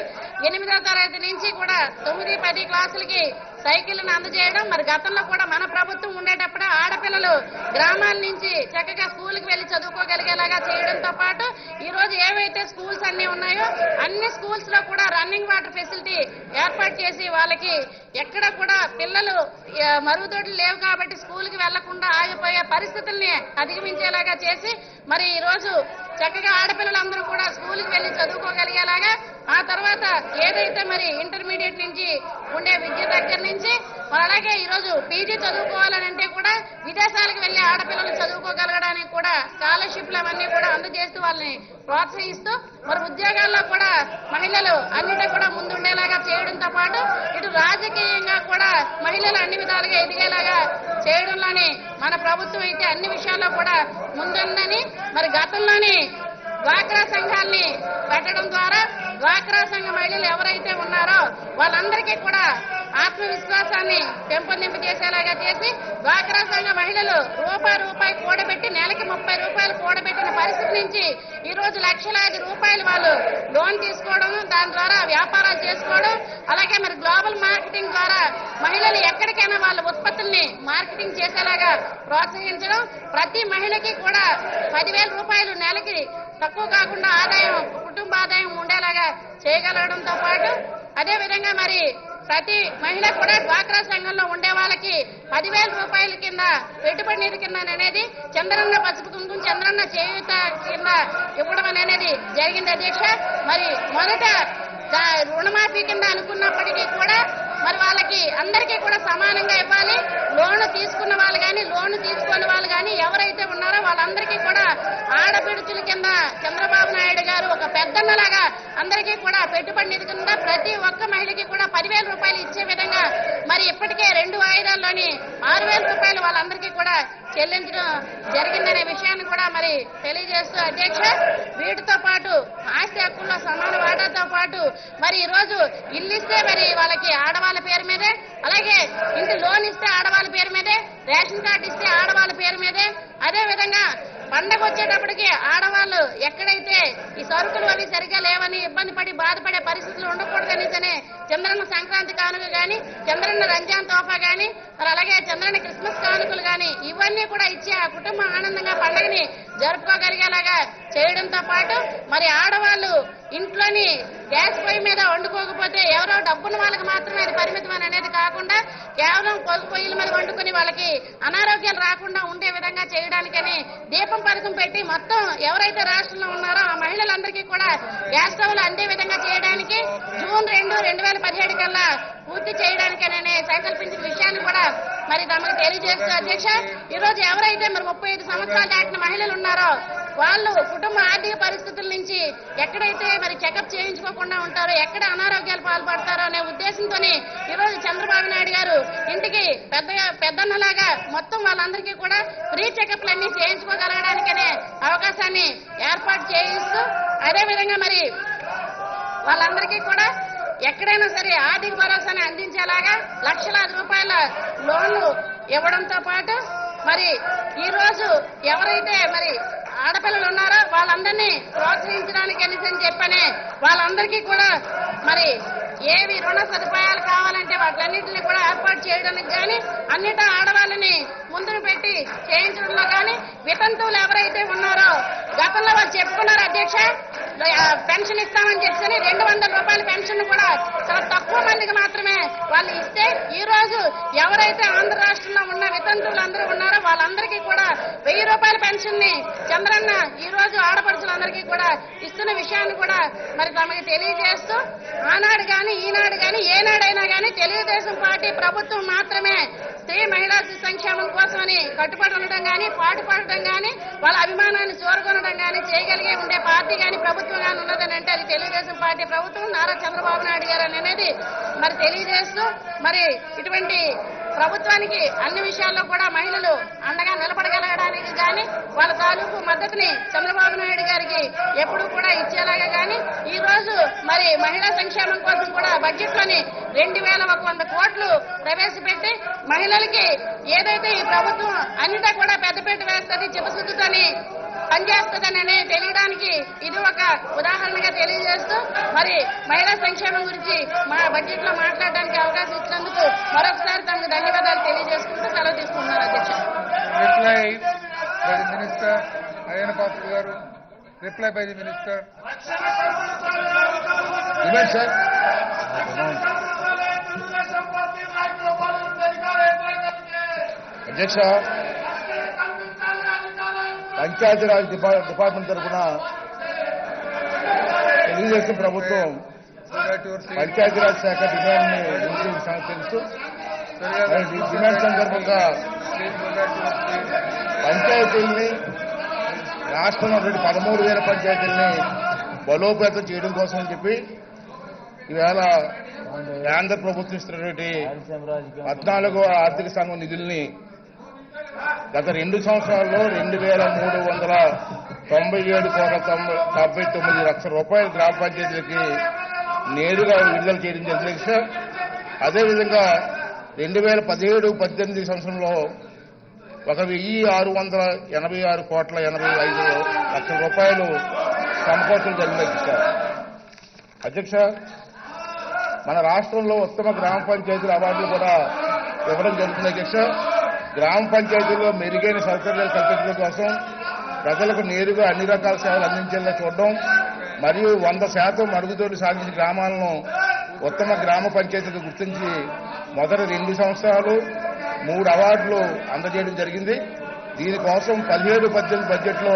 8వ తరగతి నుంచి కూడా 9, 10 క్లాసులకి సైకిళ్లను అందజేయడం. మరి గతంలో కూడా మన ప్రభుత్వం ఉండేటప్పుడు ఆడపిల్లలు గ్రామాల నుంచి చక్కగా స్కూల్కి వెళ్లి చదువుకోగలిగేలాగా చేయడంతో పాటు ఈ రోజు ఏవైతే స్కూల్స్ అన్ని ఉన్నాయో అన్ని స్కూల్స్ లో కూడా రన్నింగ్ వాటర్ ఫెసిలిటీ ఏర్పాటు చేసి వాళ్ళకి ఎక్కడ కూడా పిల్లలు మరుగుదొడ్లు లేవు కాబట్టి స్కూల్కి వెళ్లకుండా ఆగిపోయే పరిస్థితుల్ని అధిగమించేలాగా చేసి మరి ఈ రోజు చక్కగా ఆడపిల్లలందరూ కూడా స్కూల్కి వెళ్లి చదువుకోగలిగేలాగా ఆ తర్వాత ఏదైతే మరి ఇంటర్మీడియట్ నుంచి ఉండే విద్య దగ్గర నుంచి మరి అలాగే ఈ రోజు పీజీ చదువుకోవాలనంటే కూడా విదేశాలకు వెళ్లి ఆడపిల్లలు చదువుకోగలగడానికి కూడా స్కాలర్షిప్లు అవన్నీ కూడా అందజేస్తూ వాళ్ళని ప్రోత్సహిస్తూ మరి ఉద్యోగాల్లో కూడా మహిళలు అన్నిటి కూడా ముందుండేలాగా చేయడంతో పాటు ఇటు రాజకీయంగా కూడా మహిళలు అన్ని విధాలుగా ఎదిగేలాగా చేయడంలోని మన ప్రభుత్వం అయితే అన్ని విషయాల్లో కూడా ముందుందని మరి గతంలోని డ్వాక్రా సంఘాలని పెట్టడం ద్వారా డ్వాక్రా సంఘ మహిళలు ఎవరైతే ఉన్నారో వాళ్ళందరికీ కూడా ఆత్మవిశ్వాసాన్ని పెంపొందింపు చేసేలాగా చేసి డ్వాక్రా సంఘ మహిళలు రూపాయి కూడబెట్టి నెలకి 30 రూపాయలు కూడబెట్టిన పరిస్థితి నుంచి ఈ రోజు లక్షలాది రూపాయలు వాళ్ళు లోన్ తీసుకోవడం, దాని ద్వారా వ్యాపారాలు చేసుకోవడం, అలాగే మరి గ్లోబల్ మార్కెటింగ్ ద్వారా మహిళలు ఎక్కడికైనా వాళ్ళ ఉత్పత్తుల్ని మార్కెటింగ్ చేసేలాగా ప్రోత్సహించడం, ప్రతి మహిళకి కూడా 10,000 రూపాయలు నెలకి తక్కువ కాకుండా ఆదాయం కుటుంబ ఆదాయం ఉండేలాగా చేయగలగడంతో పాటు అదేవిధంగా మరి ప్రతి మహిళ కూడా డ్వాక్రా సంఘంలో ఉండే వాళ్ళకి 10,000 రూపాయల కింద పెట్టుబడి నిధి కింద అనేది చంద్రన్న పసుపు కుంకుమ చంద్రన్న చేయూత కింద ఇవ్వడం అనేది జరిగింది అధ్యక్ష. మరి మొదట రుణమాఫీ కింద అనుకున్నప్పటికీ కూడా మరి వాళ్ళకి అందరికీ కూడా సమానంగా ఇవ్వాలి. లోన్ తీసుకున్న వాళ్ళు కానీ లోన్ తీసుకోని వాళ్ళు కానీ ఎవరైతే ఉన్నారో వాళ్ళందరికీ కూడా ఆడపిడుచుల కింద చంద్రబాబు నాయుడు గారు ఒక పెద్దన్నలాగా అందరికీ కూడా పెట్టుబడి నిధి కింద ప్రతి ఒక్క మహిళకి కూడా 10,000 రూపాయలు ఇచ్చే విధంగా మరి ఇప్పటికే ఇప్పటికే 2 వాయిదాల్లోని 6,000 రూపాయలు వాళ్ళందరికీ కూడా చెల్లించడం జరిగిందనే విషయాన్ని కూడా మరి తెలియజేస్తూ అధ్యక్ష, వీటితో పాటు ఆస్తి హక్కుల్లో సమాన వాటాతో పాటు మరి ఈ రోజు ఇల్లు ఇస్తే మరి వాళ్ళకి ఆడవాళ్ళ పేరు మీదే, అలాగే ఇంటి లోన్ ఇస్తే ఆడవాళ్ళ పేరు మీదే, రేషన్ కార్డు ఇస్తే ఆడవాళ్ళ పేరు మీదే, అదే విధంగా పండగ వచ్చేటప్పటికి ఆడవాళ్ళు ఎక్కడైతే ఈ సరుకులు అవి సరిగ్గా లేవని ఇబ్బంది పడి బాధపడే పరిస్థితులు ఉండకూడదనేసనే చంద్రన్న సంక్రాంతి కానుక గాని, చంద్రన్న రంజాన్ తోఫా గాని, మరి అలాగే చంద్రన్న క్రిస్మస్ కానుకలు గాని ఇవన్నీ కూడా ఇచ్చి ఆ కుటుంబం ఆనందంగా పండుగని జరుపుకోగలిగేలాగా చేయడంతో పాటు మరి ఆడవాళ్ళు ఇంట్లోని గ్యాస్ పొయ్యి మీద వండుకోకపోతే ఎవరో డబ్బున్న వాళ్ళకి మాత్రమే అది పరిమితం అనేది కాకుండా కేవలం పొయ్యి పొయ్యిల మీద వండుకుని వాళ్ళకి అనారోగ్యాలు రాకుండా ఉండే విధంగా చేయడానికని దీపం పథకం పెట్టి మొత్తం ఎవరైతే రాష్ట్రంలో ఉన్నారో ఆ మహిళలందరికీ కూడా గ్యాస్ స్టవ్లు అందే విధంగా చేయడానికి జూన్ 2, 2017 కల్లా పూర్తి చేయడానికనే సంకల్పించిన విషయాన్ని కూడా మరి తమకు తెలియజేస్తూ అధ్యక్ష, ఈ రోజు ఎవరైతే మరి 35 సంవత్సరాలు దాటిన మహిళలు ఉన్నారో వాళ్ళు కుటుంబ ఆర్థిక పరిస్థితుల నుంచి ఎక్కడైతే మరి చెకప్ చేయించుకోకుండా ఉంటారో, ఎక్కడ అనారోగ్యాలు పాల్పడతారో అనే ఉద్దేశంతోనే ఈ రోజు చంద్రబాబు నాయుడు గారు ఇంటికి పెద్దన్నలాగా మొత్తం వాళ్ళందరికీ కూడా ఫ్రీ చెకప్లన్నీ చేయించుకోగలగడానికనే అవకాశాన్ని ఏర్పాటు చేయిస్తూ, అదేవిధంగా మరి వాళ్ళందరికీ కూడా ఎక్కడైనా సరే ఆర్థిక భరోసాని అందించేలాగా లక్షలాది రూపాయల లోన్లు ఇవ్వడంతో పాటు మరి ఈ రోజు ఎవరైతే మరి ఆడపిల్లలు ఉన్నారో వాళ్ళందరినీ ప్రోత్సహించడానికి అని చెప్పనే వాళ్ళందరికీ కూడా మరి ఏవి రుణ సదుపాయాలు కావాలంటే వాటిలన్నింటినీ కూడా ఏర్పాటు చేయడానికి కానీ, అన్నిటా ఆడవాళ్ళని ముందుకు పెట్టి చేయించడంలో కానీ, వితంతువులు ఎవరైతే ఉన్నారో గతంలో వాళ్ళు చెప్పుకున్నారు అధ్యక్ష, పెన్షన్ ఇస్తామని చెప్పని 200 రూపాయల పెన్షన్ కూడా చాలా తక్కువ మందికి మాత్రమే వాళ్ళు ఇస్తే, ఈ రోజు ఎవరైతే ఆంధ్ర రాష్ట్రంలో ఉన్న వితంతువులు అందరూ ఉన్నారో వాళ్ళందరికీ కూడా 1000 రూపాయల పెన్షన్ ని చంద్రన్న ఈ రోజు ఆడపడుచులందరికీ కూడా ఇస్తున్న విషయాన్ని కూడా మరి తమకి తెలియజేస్తూ, ఆనాడు కానీ ఈనాడు కానీ ఏనాడైనా కానీ తెలుగుదేశం పార్టీ ప్రభుత్వం మాత్రమే స్త్రీ మహిళా సంక్షేమం కోసమని కట్టుబడి ఉండడం కానీ, పాటు పడటం కానీ, వాళ్ళ అభిమానాన్ని చూరగొనడం కానీ చేయగలిగే ఉండే పార్టీ కానీ ప్రభుత్వం కానీ ఉన్నదని అంటే అది తెలుగుదేశం పార్టీ ప్రభుత్వం, నారా చంద్రబాబు నాయుడు గారు అనేది మరి తెలియజేస్తూ, మరి ఇటువంటి ప్రభుత్వానికి అన్ని విషయాల్లో కూడా మహిళలు అండగా నిలబడగలగడానికి కానీ వాళ్ళ తాలూకు మద్దతుని చంద్రబాబు నాయుడు గారికి ఎప్పుడూ కూడా ఇచ్చేలాగా కానీ ఈ రోజు మరి మహిళా సంక్షేమం కోసం కూడా బడ్జెట్ లోని 2,100 కోట్లు ప్రవేశపెట్టి మహిళలకి ఏదైతే ఈ ప్రభుత్వం అన్నిటా కూడా పెద్దపీట వేస్తుంది, చిత్తశుద్ధితోని పనిచేస్తుందని తెలియడానికి ఇది ఒక ఉదాహరణగా తెలియజేస్తూ, మరి మహిళా సంక్షేమం గురించి మా బడ్జెట్ లో మాట్లాడడానికి అవకాశం ఇచ్చినందుకు మరొకసారి తమకు ధన్యవాదాలు తెలియజేసుకుంటూ సెలవు తీసుకుంటున్నారు అధ్యక్ష. Reply by the minister Ayyanna పాత్ర గారు. Reply by the minister. Sir అధ్యక్ష, పంచాయతీరాజ్ డిపార్ట్మెంట్ తరఫున తెలుగుదేశం ప్రభుత్వం పంచాయతీరాజ్ శాఖ డిమాండ్ ని తెలుసు. డిమాండ్ సందర్భంగా పంచాయతీల్ని రాష్ట్రంలో 13,000 పంచాయతీల్ని బలోపేతం చేయడం కోసం అని చెప్పి ఈవేళ కేంద్ర ప్రభుత్వం ఇస్తున్నటువంటి 14వ ఆర్థిక సంఘం నిధుల్ని గత 2 సంవత్సరాల్లో 2,397,99 లక్షల రూపాయలు గ్రామ పంచాయతీలకి నేరుగా విడుదల చేయడం జరిగింది సార్. అదేవిధంగా 2017-18 సంవత్సరంలో 1,686,85 కోట్ల లక్షల రూపాయలు సమకూర్చడం జరిగింది సార్. అధ్యక్ష, మన రాష్ట్రంలో ఉత్తమ గ్రామ పంచాయతీల అవార్డులు కూడా ఇవ్వడం జరుగుతుంది అధ్యక్ష. గ్రామ పంచాయతీల్లో మెరుగైన సౌకర్యాలు కల్పించడం కోసం ప్రజలకు నేరుగా అన్ని రకాల సేవలు అందించేలా చూడడం మరియు 100% మరుగుదొడ్లు సాధించిన గ్రామాలను ఉత్తమ గ్రామ పంచాయతీలు గుర్తించి మొదటి 2 సంవత్సరాలు 3 అవార్డులు అందజేయడం జరిగింది. దీనికోసం 17-18 బడ్జెట్లో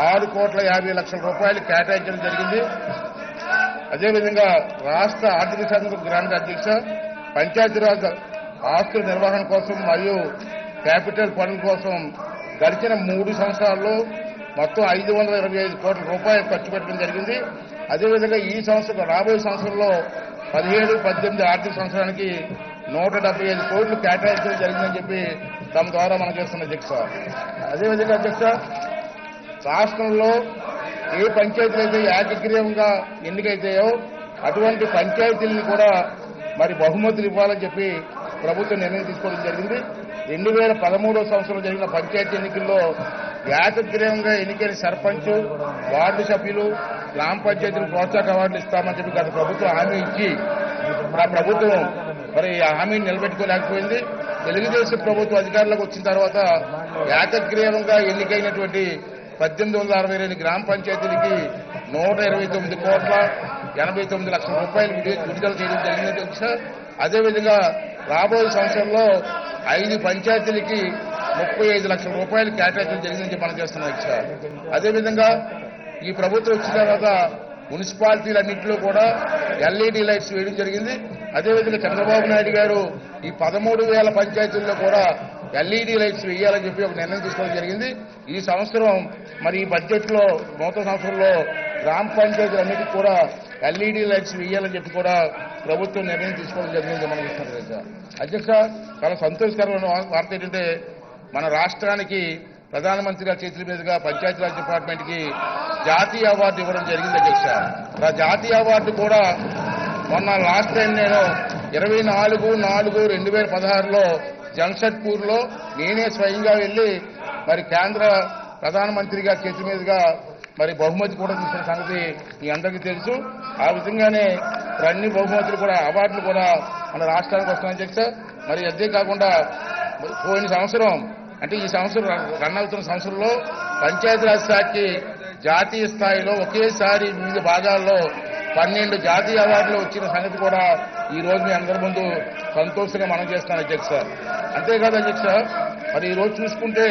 6,50 లక్షల రూపాయలు కేటాయించడం జరిగింది. అదేవిధంగా రాష్ట్ర ఆర్థిక శాఖ గ్రాంట్ అధ్యక్ష పంచాయతీరాజ్ ఆస్తుల నిర్వహణ కోసం మరియు క్యాపిటల్ ఫండ్ కోసం గడిచిన 3 సంవత్సరాల్లో మొత్తం 525 కోట్ల రూపాయలు ఖర్చు పెట్టడం జరిగింది. అదేవిధంగా ఈ సంవత్సరం రాబోయే సంవత్సరంలో 17-18 ఆర్థిక సంవత్సరానికి 175 కోట్లు కేటాయించడం జరిగిందని చెప్పి తమ ద్వారా మనం చేస్తున్న అధ్యక్ష. అదేవిధంగా అధ్యక్ష, రాష్ట్రంలో ఏ పంచాయతీలు అయితే ఏకగ్రీవంగా ఎన్నికైతాయో అటువంటి పంచాయతీలను కూడా మరి బహుమతులు ఇవ్వాలని చెప్పి ప్రభుత్వం నిర్ణయం తీసుకోవడం జరిగింది. 2013 సంవత్సరంలో జరిగిన పంచాయతీ ఎన్నికల్లో ఏకగ్రీవంగా ఎన్నికైన సర్పంచ్, వార్డు సభ్యులు, గ్రామ పంచాయతీలు ప్రోత్సాహక అవార్డులు ఇస్తామని చెప్పి గత ప్రభుత్వం హామీ ఇచ్చి ఆ ప్రభుత్వం మరి ఆ హామీని నిలబెట్టుకోలేకపోయింది. తెలుగుదేశం ప్రభుత్వం అధికారంలోకి వచ్చిన తర్వాత ఏకగ్రీవంగా ఎన్నికైనటువంటి 1862 గ్రామ పంచాయతీలకి 129 కోట్ల 89 లక్షల రూపాయలు విడుదల చేయడం జరిగింది అధ్యక్ష. అదేవిధంగా రాబోయే సంవత్సరంలో 5 పంచాయతీలకి 35 లక్షల రూపాయలు కేటాయించడం జరిగిందని మనం చేస్తున్నాం అధ్యక్ష. అదేవిధంగా ఈ ప్రభుత్వం వచ్చిన తర్వాత మున్సిపాలిటీలన్నింటిలో కూడా LED లైట్స్ వేయడం జరిగింది. అదేవిధంగా చంద్రబాబు నాయుడు గారు ఈ 13,000 పంచాయతీల్లో కూడా LED లైట్స్ వేయాలని చెప్పి ఒక నిర్ణయం తీసుకోవడం జరిగింది. ఈ సంవత్సరం మరి ఈ బడ్జెట్లో నూతన సంవత్సరంలో గ్రామ పంచాయతీలన్నిటికీ కూడా LED లైట్స్ వేయాలని చెప్పి కూడా ప్రభుత్వం నిర్ణయం తీసుకోవడం జరిగింది మనం చూస్తున్నాం అధ్యక్ష. చాలా సంతోషకరమైన వార్త ఏంటంటే మన రాష్ట్రానికి ప్రధానమంత్రి గారి చేతుల మీదుగా పంచాయతీరాజ్ డిపార్ట్మెంట్కి జాతీయ అవార్డు ఇవ్వడం జరిగింది అధ్యక్ష. ఆ జాతీయ అవార్డు కూడా మొన్న లాస్ట్ టైం నేను 24/4/2016లో జంషెడ్పూర్లో నేనే స్వయంగా వెళ్లి మరి కేంద్ర ప్రధానమంత్రి గారి చేతుల మీదుగా మరి బహుమతి కూడా తీసుకున్న సంగతి మీ అందరికీ తెలుసు. ఆ విధంగానే అన్ని బహుమతులు కూడా అవార్డులు కూడా మన రాష్ట్రానికి వస్తున్నాయి అధ్యక్ష. మరి అదే కాకుండా పోయిన సంవత్సరం అంటే ఈ సంవత్సరం రన్ అవుతున్న సంవత్సరంలో పంచాయతీరాజ్ శాఖకి జాతీయ స్థాయిలో ఒకేసారి వివిధ భాగాల్లో 12 జాతీయ అవార్డులు వచ్చిన సంగతి కూడా ఈ రోజు మీ అందరి ముందు సంతోషంగా మనం చేస్తున్నాం అధ్యక్ష. అంతేకాదు అధ్యక్ష, మరి ఈ రోజు చూసుకుంటే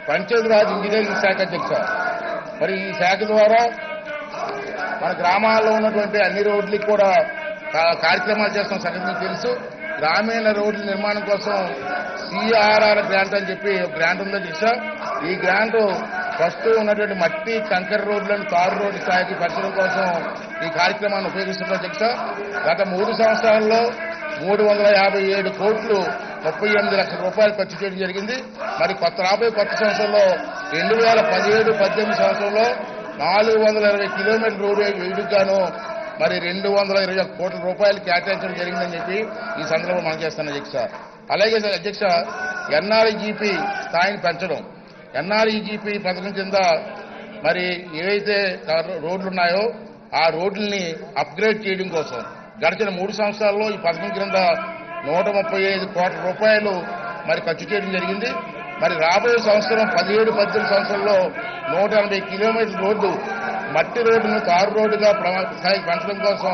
పంచాయతీరాజ్ ఇంజనీరింగ్ శాఖ అధ్యక్ష, మరి ఈ శాఖ ద్వారా మన గ్రామాల్లో ఉన్నటువంటి అన్ని రోడ్లకి కూడా కార్యక్రమాలు చేస్తున్న సంగతి మీకు తెలుసు. గ్రామీణ రోడ్ల నిర్మాణం కోసం CRR గ్రాంట్ అని చెప్పి ఒక గ్రాంట్ ఉంది అధ్యక్ష. ఈ గ్రాంట్ ఫస్ట్ ఉన్నటువంటి మట్టి కంకర రోడ్లను తారు రోడ్డు స్థాయికి పెంచడం కోసం ఈ కార్యక్రమాన్ని ఉపయోగిస్తున్నారు అధ్యక్ష. గత 3 సంవత్సరాల్లో 357 కోట్లు 38 లక్షల రూపాయలు ఖర్చు చేయడం జరిగింది. మరి రాబోయే కొత్త సంవత్సరంలో 2017-18 సంవత్సరంలో 420 కిలోమీటర్ల రోడ్డు వేయడానికి గాను మరి 221 కోట్ల రూపాయలు కేటాయించడం జరిగిందని చెప్పి ఈ సందర్భంలో మనం చేస్తున్నాం అధ్యక్ష. అలాగే అధ్యక్ష, NREGP స్థాయిని పెంచడం, NREGP పథకం కింద మరి ఏవైతే రోడ్లు ఉన్నాయో ఆ రోడ్లని అప్గ్రేడ్ చేయడం కోసం గడిచిన 3 సంవత్సరాల్లో ఈ పథకం కింద 135 కోట్ల రూపాయలు మరి ఖర్చు చేయడం జరిగింది. మరి రాబోయే సంవత్సరం 17-18 సంవత్సరంలో 180 కిలోమీటర్ల రోడ్డు మట్టి రోడ్డును తారు రోడ్డుగా స్థాయికి పెంచడం కోసం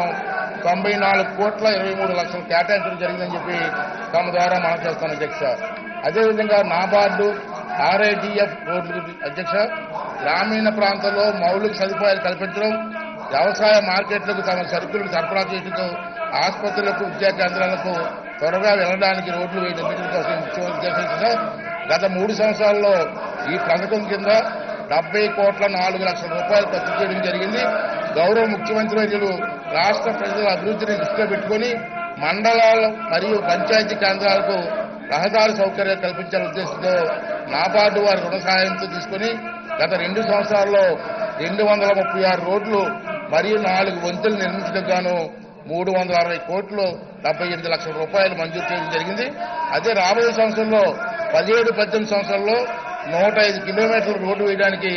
94 కోట్ల 23 లక్షలు కేటాయించడం జరిగిందని చెప్పి తమ ద్వారా మనం చేస్తాం అధ్యక్ష. అదేవిధంగా నాబార్డు RIDF రోడ్లు అధ్యక్ష, గ్రామీణ ప్రాంతాల్లో మౌలిక సదుపాయాలు కల్పించడం, వ్యవసాయ మార్కెట్లకు తమ సరుకులను సరఫరా చేయడంతో ఆసుపత్రులకు, విద్యా కేంద్రాలకు త్వరగా వెళ్లడానికి రోడ్లు వేయడం కోసం ఉద్దేశించిన గత 3 సంవత్సరాల్లో ఈ పథకం కింద 70 కోట్ల 4 లక్షల రూపాయలు ఖర్చు చేయడం జరిగింది. గౌరవ ముఖ్యమంత్రి వర్యులు రాష్ట్ర ప్రజల అభివృద్ధిని దృష్టిలో పెట్టుకుని మండలాలు మరియు పంచాయతీ కేంద్రాలకు రహదారి సౌకర్యాలు కల్పించాలనే ఉద్దేశంతో నాబార్డు వారి రుణ సహాయంతో తీసుకుని గత 2 సంవత్సరాల్లో 236 రోడ్లు మరియు 4 వంతులు నిర్మించడం గాను 360 కోట్లు 78 లక్షల రూపాయలు మంజూరు చేయడం జరిగింది. అదే రాబోయే సంవత్సరంలో 17-18 సంవత్సరాల్లో 105 కిలోమీటర్ల రోడ్డు వేయడానికి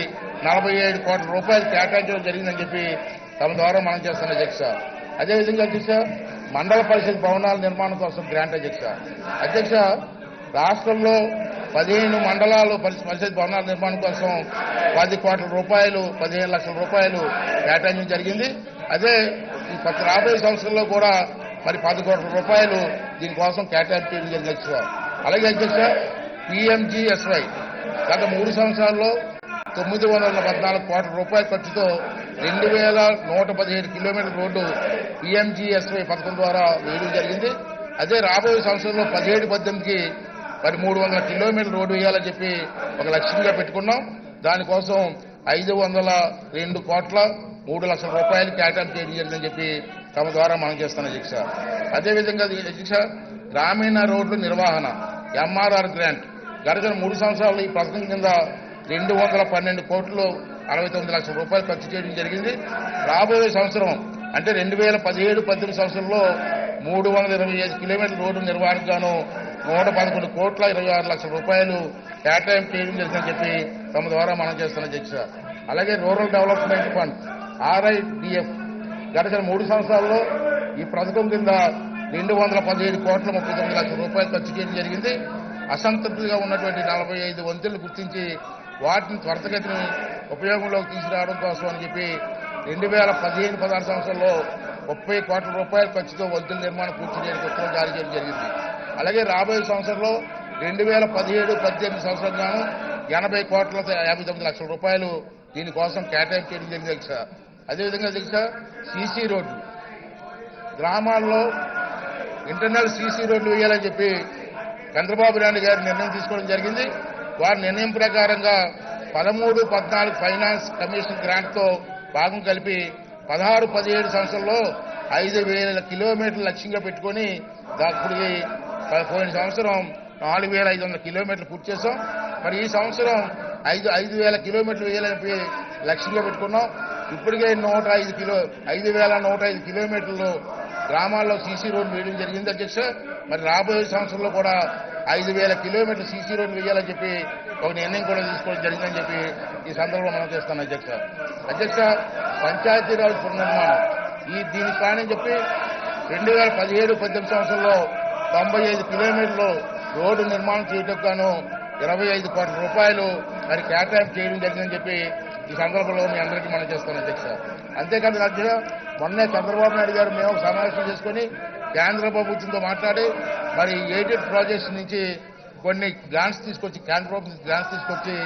47 కోట్ల రూపాయలు కేటాయించడం జరిగిందని చెప్పి తమ ద్వారా మనం చేస్తున్న అధ్యక్ష. అదేవిధంగా అధ్యక్ష, మండల పరిషత్ భవనాల నిర్మాణం కోసం గ్రాంట్ అధ్యక్ష, రాష్ట్రంలో 15 మండలాలు పరిషత్ భవనాల నిర్మాణం కోసం 10 కోట్ల రూపాయలు 15 లక్షల రూపాయలు కేటాయించడం జరిగింది. అదే ఈ రాబోయే సంవత్సరంలో కూడా మరి 10 కోట్ల రూపాయలు దీనికోసం కేటాయించడం జరిగింది అధ్యక్ష. అలాగే అధ్యక్ష, PMGSY గత 3 సంవత్సరాల్లో 914 కోట్ల రూపాయల ఖర్చుతో 2117 కిలోమీటర్ల రోడ్డు PMGSY పథకం ద్వారా వేయడం జరిగింది. అదే రాబోయే సంవత్సరంలో 17-18కి మరి 300 కిలోమీటర్ల రోడ్డు వేయాలని చెప్పి ఒక లక్ష్యంగా పెట్టుకున్నాం. దానికోసం 502 కోట్ల 3 లక్షల రూపాయలు కేటాయింపు చేయడం జరిగిందని చెప్పి తమ ద్వారా మనం చేస్తున్న అధ్యక్ష. అదేవిధంగా అధ్యక్ష గ్రామీణ రోడ్లు నిర్వహణ ఎంఆర్ఆర్ గ్రాంట్ గడిచిన 3 సంవత్సరాలు ఈ పథకం కింద 212 కోట్లు 69 లక్షల రూపాయలు ఖర్చు చేయడం జరిగింది. రాబోయే సంవత్సరం అంటే 2017-18 సంవత్సరంలో 325 కిలోమీటర్ల రోడ్డు నిర్వహణకు గాను 111 కోట్ల 26 లక్షల రూపాయలు కేటాయింపు చేయడం జరిగిందని చెప్పి తమ ద్వారా మనం చేస్తున్న అధ్యక్ష. అలాగే రూరల్ డెవలప్మెంట్ ఫండ్ RIDF గడిచిన 3 సంవత్సరాల్లో ఈ పథకం కింద 217 కోట్ల 39 లక్షల రూపాయలు ఖర్చు చేయడం జరిగింది. అసంతృప్తిగా ఉన్నటువంటి 45 వంతులు గుర్తించి వాటిని త్వరితగతిని ఉపయోగంలోకి తీసుకురావడం కోసం అని చెప్పి 2015-16 సంవత్సరంలో 30 కోట్ల రూపాయల ఖర్చుతో వంతుల నిర్మాణం పూర్తి చేయడానికి ఉత్తర్వులు జారీ చేయడం జరిగింది. అలాగే రాబోయే సంవత్సరంలో 2017-18 సంవత్సరం గాను 80 కోట్ల 59 లక్షల రూపాయలు దీనికోసం కేటాయింపు చేయడం జరిగింది అధ్యక్ష. అదేవిధంగా అధ్యక్ష సీసీ రోడ్లు గ్రామాల్లో ఇంటర్నల్ సీసీ రోడ్లు వేయాలని చెప్పి చంద్రబాబు నాయుడు గారు నిర్ణయం తీసుకోవడం జరిగింది. వారి నిర్ణయం ప్రకారంగా 13-14 ఫైనాన్స్ కమిషన్ గ్రాంట్తో భాగం కలిపి 16-17 సంవత్సరంలో 5,000 కిలోమీటర్లు లక్ష్యంగా పెట్టుకొని దానికి పోయిన సంవత్సరం 4,500 కిలోమీటర్లు పూర్తి చేశాం. మరి ఈ సంవత్సరం 5,000 కిలోమీటర్లు వేయాలని లక్ష్యంగా పెట్టుకున్నాం. ఇప్పటికే 5,105 కిలోమీటర్లు గ్రామాల్లో సీసీ రోడ్లు వేయడం జరిగింది అధ్యక్ష. మరి రాబోయే సంవత్సరంలో కూడా 5,000 కిలోమీటర్లు సీసీ రోడ్లు వేయాలని చెప్పి ఒక నిర్ణయం కూడా తీసుకోవడం జరిగిందని చెప్పి ఈ సందర్భంలో మనం చేస్తాను అధ్యక్ష. పంచాయతీరాజ్ పునర్నిర్మాణం దీనికి కానని చెప్పి 2017-18 సంవత్సరంలో 95 కిలోమీటర్లు రోడ్డు నిర్మాణం చేయటం గాను 25 కోట్ల రూపాయలు మరి కేటాయింపు చేయడం జరిగిందని చెప్పి ఈ సందర్భంలో మీ అందరికీ మనం చేస్తాను అధ్యక్ష. అంతేకాదు అధ్యక్ష మొన్నే చంద్రబాబు నాయుడు గారు మేము సమావేశం చేసుకుని కేంద్ర ప్రభుత్వంతో మాట్లాడి మరి ఎయిడెడ్ ప్రాజెక్ట్స్ నుంచి కొన్ని గ్రాంట్స్ తీసుకొచ్చి కేంద్ర ప్రభుత్వం గ్రాంట్స్ తీసుకొచ్చి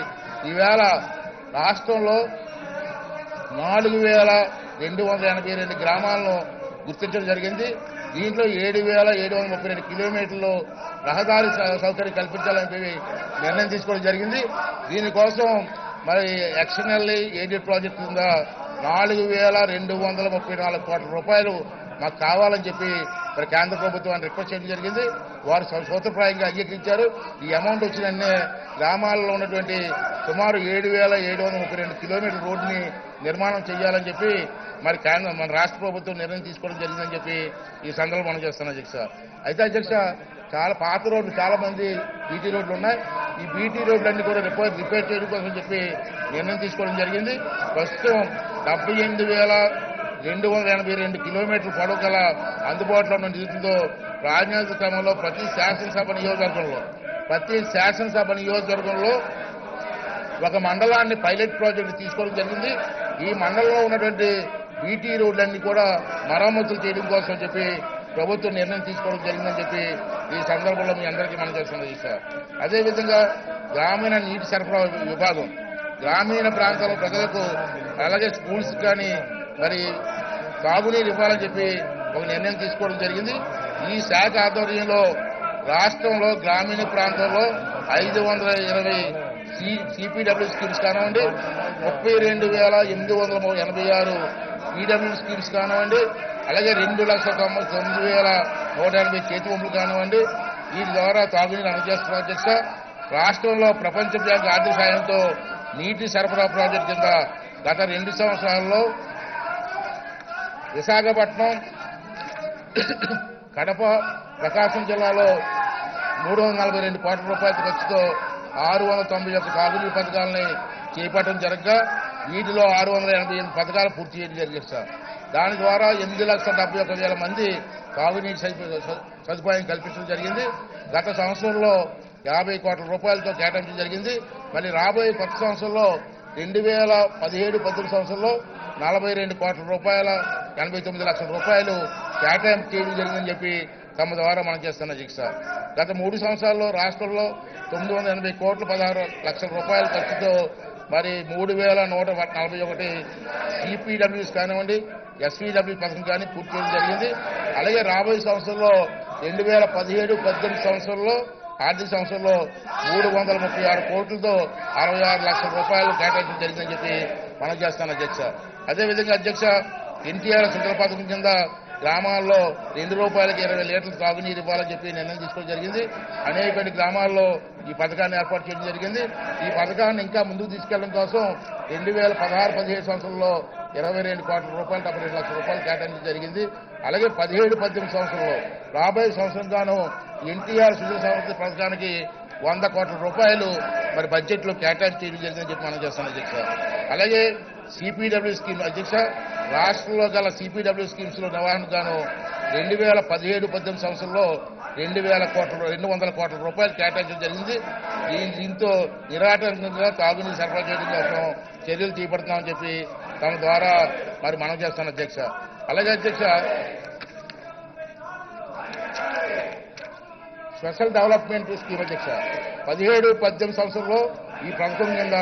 ఈవేళ రాష్ట్రంలో 4,282 గ్రామాలను గుర్తించడం జరిగింది. దీంట్లో 7,732 కిలోమీటర్లు రహదారి సౌకర్యం కల్పించాలని చెప్పి నిర్ణయం తీసుకోవడం జరిగింది. దీనికోసం మరి ఎక్స్టర్నల్లీ ఎయిడెడ్ ప్రాజెక్టు కింద 4,234 కోట్ల రూపాయలు మాకు కావాలని చెప్పి మరి కేంద్ర ప్రభుత్వాన్ని రిక్వెస్ట్ చేయడం జరిగింది. వారు సూత్రప్రాయంగా అంగీకరించారు. ఈ అమౌంట్ వచ్చిన గ్రామాల్లో ఉన్నటువంటి సుమారు 7,732 కిలోమీటర్ల రోడ్డుని నిర్మాణం చేయాలని చెప్పి మరి మన రాష్ట్ర ప్రభుత్వం నిర్ణయం తీసుకోవడం జరిగిందని చెప్పి ఈ సందర్భంలో మనం చేస్తున్నాం అధ్యక్ష. అయితే అధ్యక్ష చాలా పాత రోడ్లు చాలా మంది బీటీ రోడ్లు ఉన్నాయి. ఈ బీటీ రోడ్లన్నీ కూడా రిపేర్ చేయడం కోసం చెప్పి నిర్ణయం తీసుకోవడం జరిగింది. ప్రస్తుతం 78,282 కిలోమీటర్ల పొడవు గల అందుబాటులో ఉన్న నిధులతో ప్రాధాన్యత క్రమంలో ప్రతి శాసనసభ నియోజకవర్గంలో ఒక మండలాన్ని పైలట్ ప్రాజెక్టు తీసుకోవడం జరిగింది. ఈ మండలంలో ఉన్నటువంటి బీటీ రోడ్లన్నీ కూడా మరమ్మతులు చేయడం కోసం చెప్పి ప్రభుత్వం నిర్ణయం తీసుకోవడం జరిగిందని చెప్పి ఈ సందర్భంలో మీ అందరికీ మనం చేస్తున్నది సార్. అదేవిధంగా గ్రామీణ నీటి సరఫరా విభాగం గ్రామీణ ప్రాంతాల ప్రజలకు అలాగే స్కూల్స్ కానీ మరి తాగునీరు ఇవ్వాలని చెప్పి ఒక నిర్ణయం తీసుకోవడం జరిగింది. ఈ శాఖ ఆధ్వర్యంలో రాష్ట్రంలో గ్రామీణ ప్రాంతాల్లో 520 CPW స్కీమ్స్ కానివ్వండి, 32,886 PW స్కీమ్స్ కానివ్వండి, అలాగే 2,99,180 చేతి పంపులు కానివ్వండి, వీటి ద్వారా తాగునీరు అందజేస్తున్న అధ్యక్ష. రాష్ట్రంలో ప్రపంచ బ్యాంకు ఆర్థిక సాయంతో నీటి సరఫరా ప్రాజెక్టు కింద గత 2 సంవత్సరాల్లో విశాఖపట్నం, కడప, ప్రకాశం జిల్లాలో 342 కోట్ల రూపాయల ఖర్చుతో 691 తాగునీరు పథకాలని చేపట్టడం జరగగా వీటిలో 688 పథకాలు పూర్తి చేయడం జరిగింది సార్. దాని ద్వారా 8,71,000 మంది తాగునీటి సదుపాయం కల్పించడం జరిగింది. గత సంవత్సరంలో 50 కోట్ల రూపాయలతో కేటాయించడం జరిగింది. మళ్ళీ రాబోయే కొత్త సంవత్సరంలో 2017-18 సంవత్సరంలో 42 కోట్ల రూపాయల 89 లక్షల రూపాయలు కేటాయింపు చేయడం జరిగిందని చెప్పి తమ ద్వారా మనం చేస్తున్న అధ్యక్ష. గత 3 సంవత్సరాల్లో రాష్ట్రంలో 980 కోట్ల 16 లక్షల రూపాయల ఖర్చుతో మరి 3,141 CPWs కానివ్వండి, SVW పథకం కానీ పూర్తి చేయడం జరిగింది. అలాగే రాబోయే సంవత్సరంలో 2017-18 సంవత్సరంలో ఆర్థిక సంవత్సరంలో 336 కోట్లతో 66 లక్షల రూపాయలు కేటాయించడం జరిగిందని చెప్పి మనం చేస్తాను అధ్యక్ష. అదేవిధంగా అధ్యక్ష ఎన్టీఆర్ సుందర పథకం కింద గ్రామాల్లో 2 రూపాయలకి 20 లీటర్లు తాగునీరు ఇవ్వాలని చెప్పి నిర్ణయం తీసుకోవడం జరిగింది. అనేక గ్రామాల్లో ఈ పథకాన్ని ఏర్పాటు చేయడం జరిగింది. ఈ పథకాన్ని ఇంకా ముందుకు తీసుకెళ్లడం కోసం 2016-17 సంవత్సరంలో 22 కోట్ల రూపాయలు 72 లక్షల రూపాయలు కేటాయించడం జరిగింది. అలాగే 17-18 సంవత్సరంలో రాబోయే సంవత్సరం గాను ఎన్టీఆర్ సుజల సమృద్ధి పథకానికి 100 కోట్ల రూపాయలు మరి బడ్జెట్లో కేటాయింపు చేయడం జరిగిందని చెప్పి మనం చేస్తాం అధ్యక్ష. అలాగే సిపిడబ్ల్యూ స్కీమ్ అధ్యక్ష, రాష్ట్రంలో గల సిపిడబ్ల్యూ స్కీమ్స్ లో నిర్వహణకు గాను 2017-18 సంవత్సరంలో 200 కోట్ల రూపాయలు కేటాయించడం జరిగింది. దీంతో నిరాటంకంగా తాగునీరు సరఫరా చేయడం కోసం చర్యలు చేపడుతున్నామని చెప్పి తమ ద్వారా మరి మనం చేస్తాం అధ్యక్ష. అలాగే అధ్యక్ష, స్పెషల్ డెవలప్మెంట్ స్కీమ్ అధ్యక్ష, 17-18 సంవత్సరంలో ఈ పథకం కింద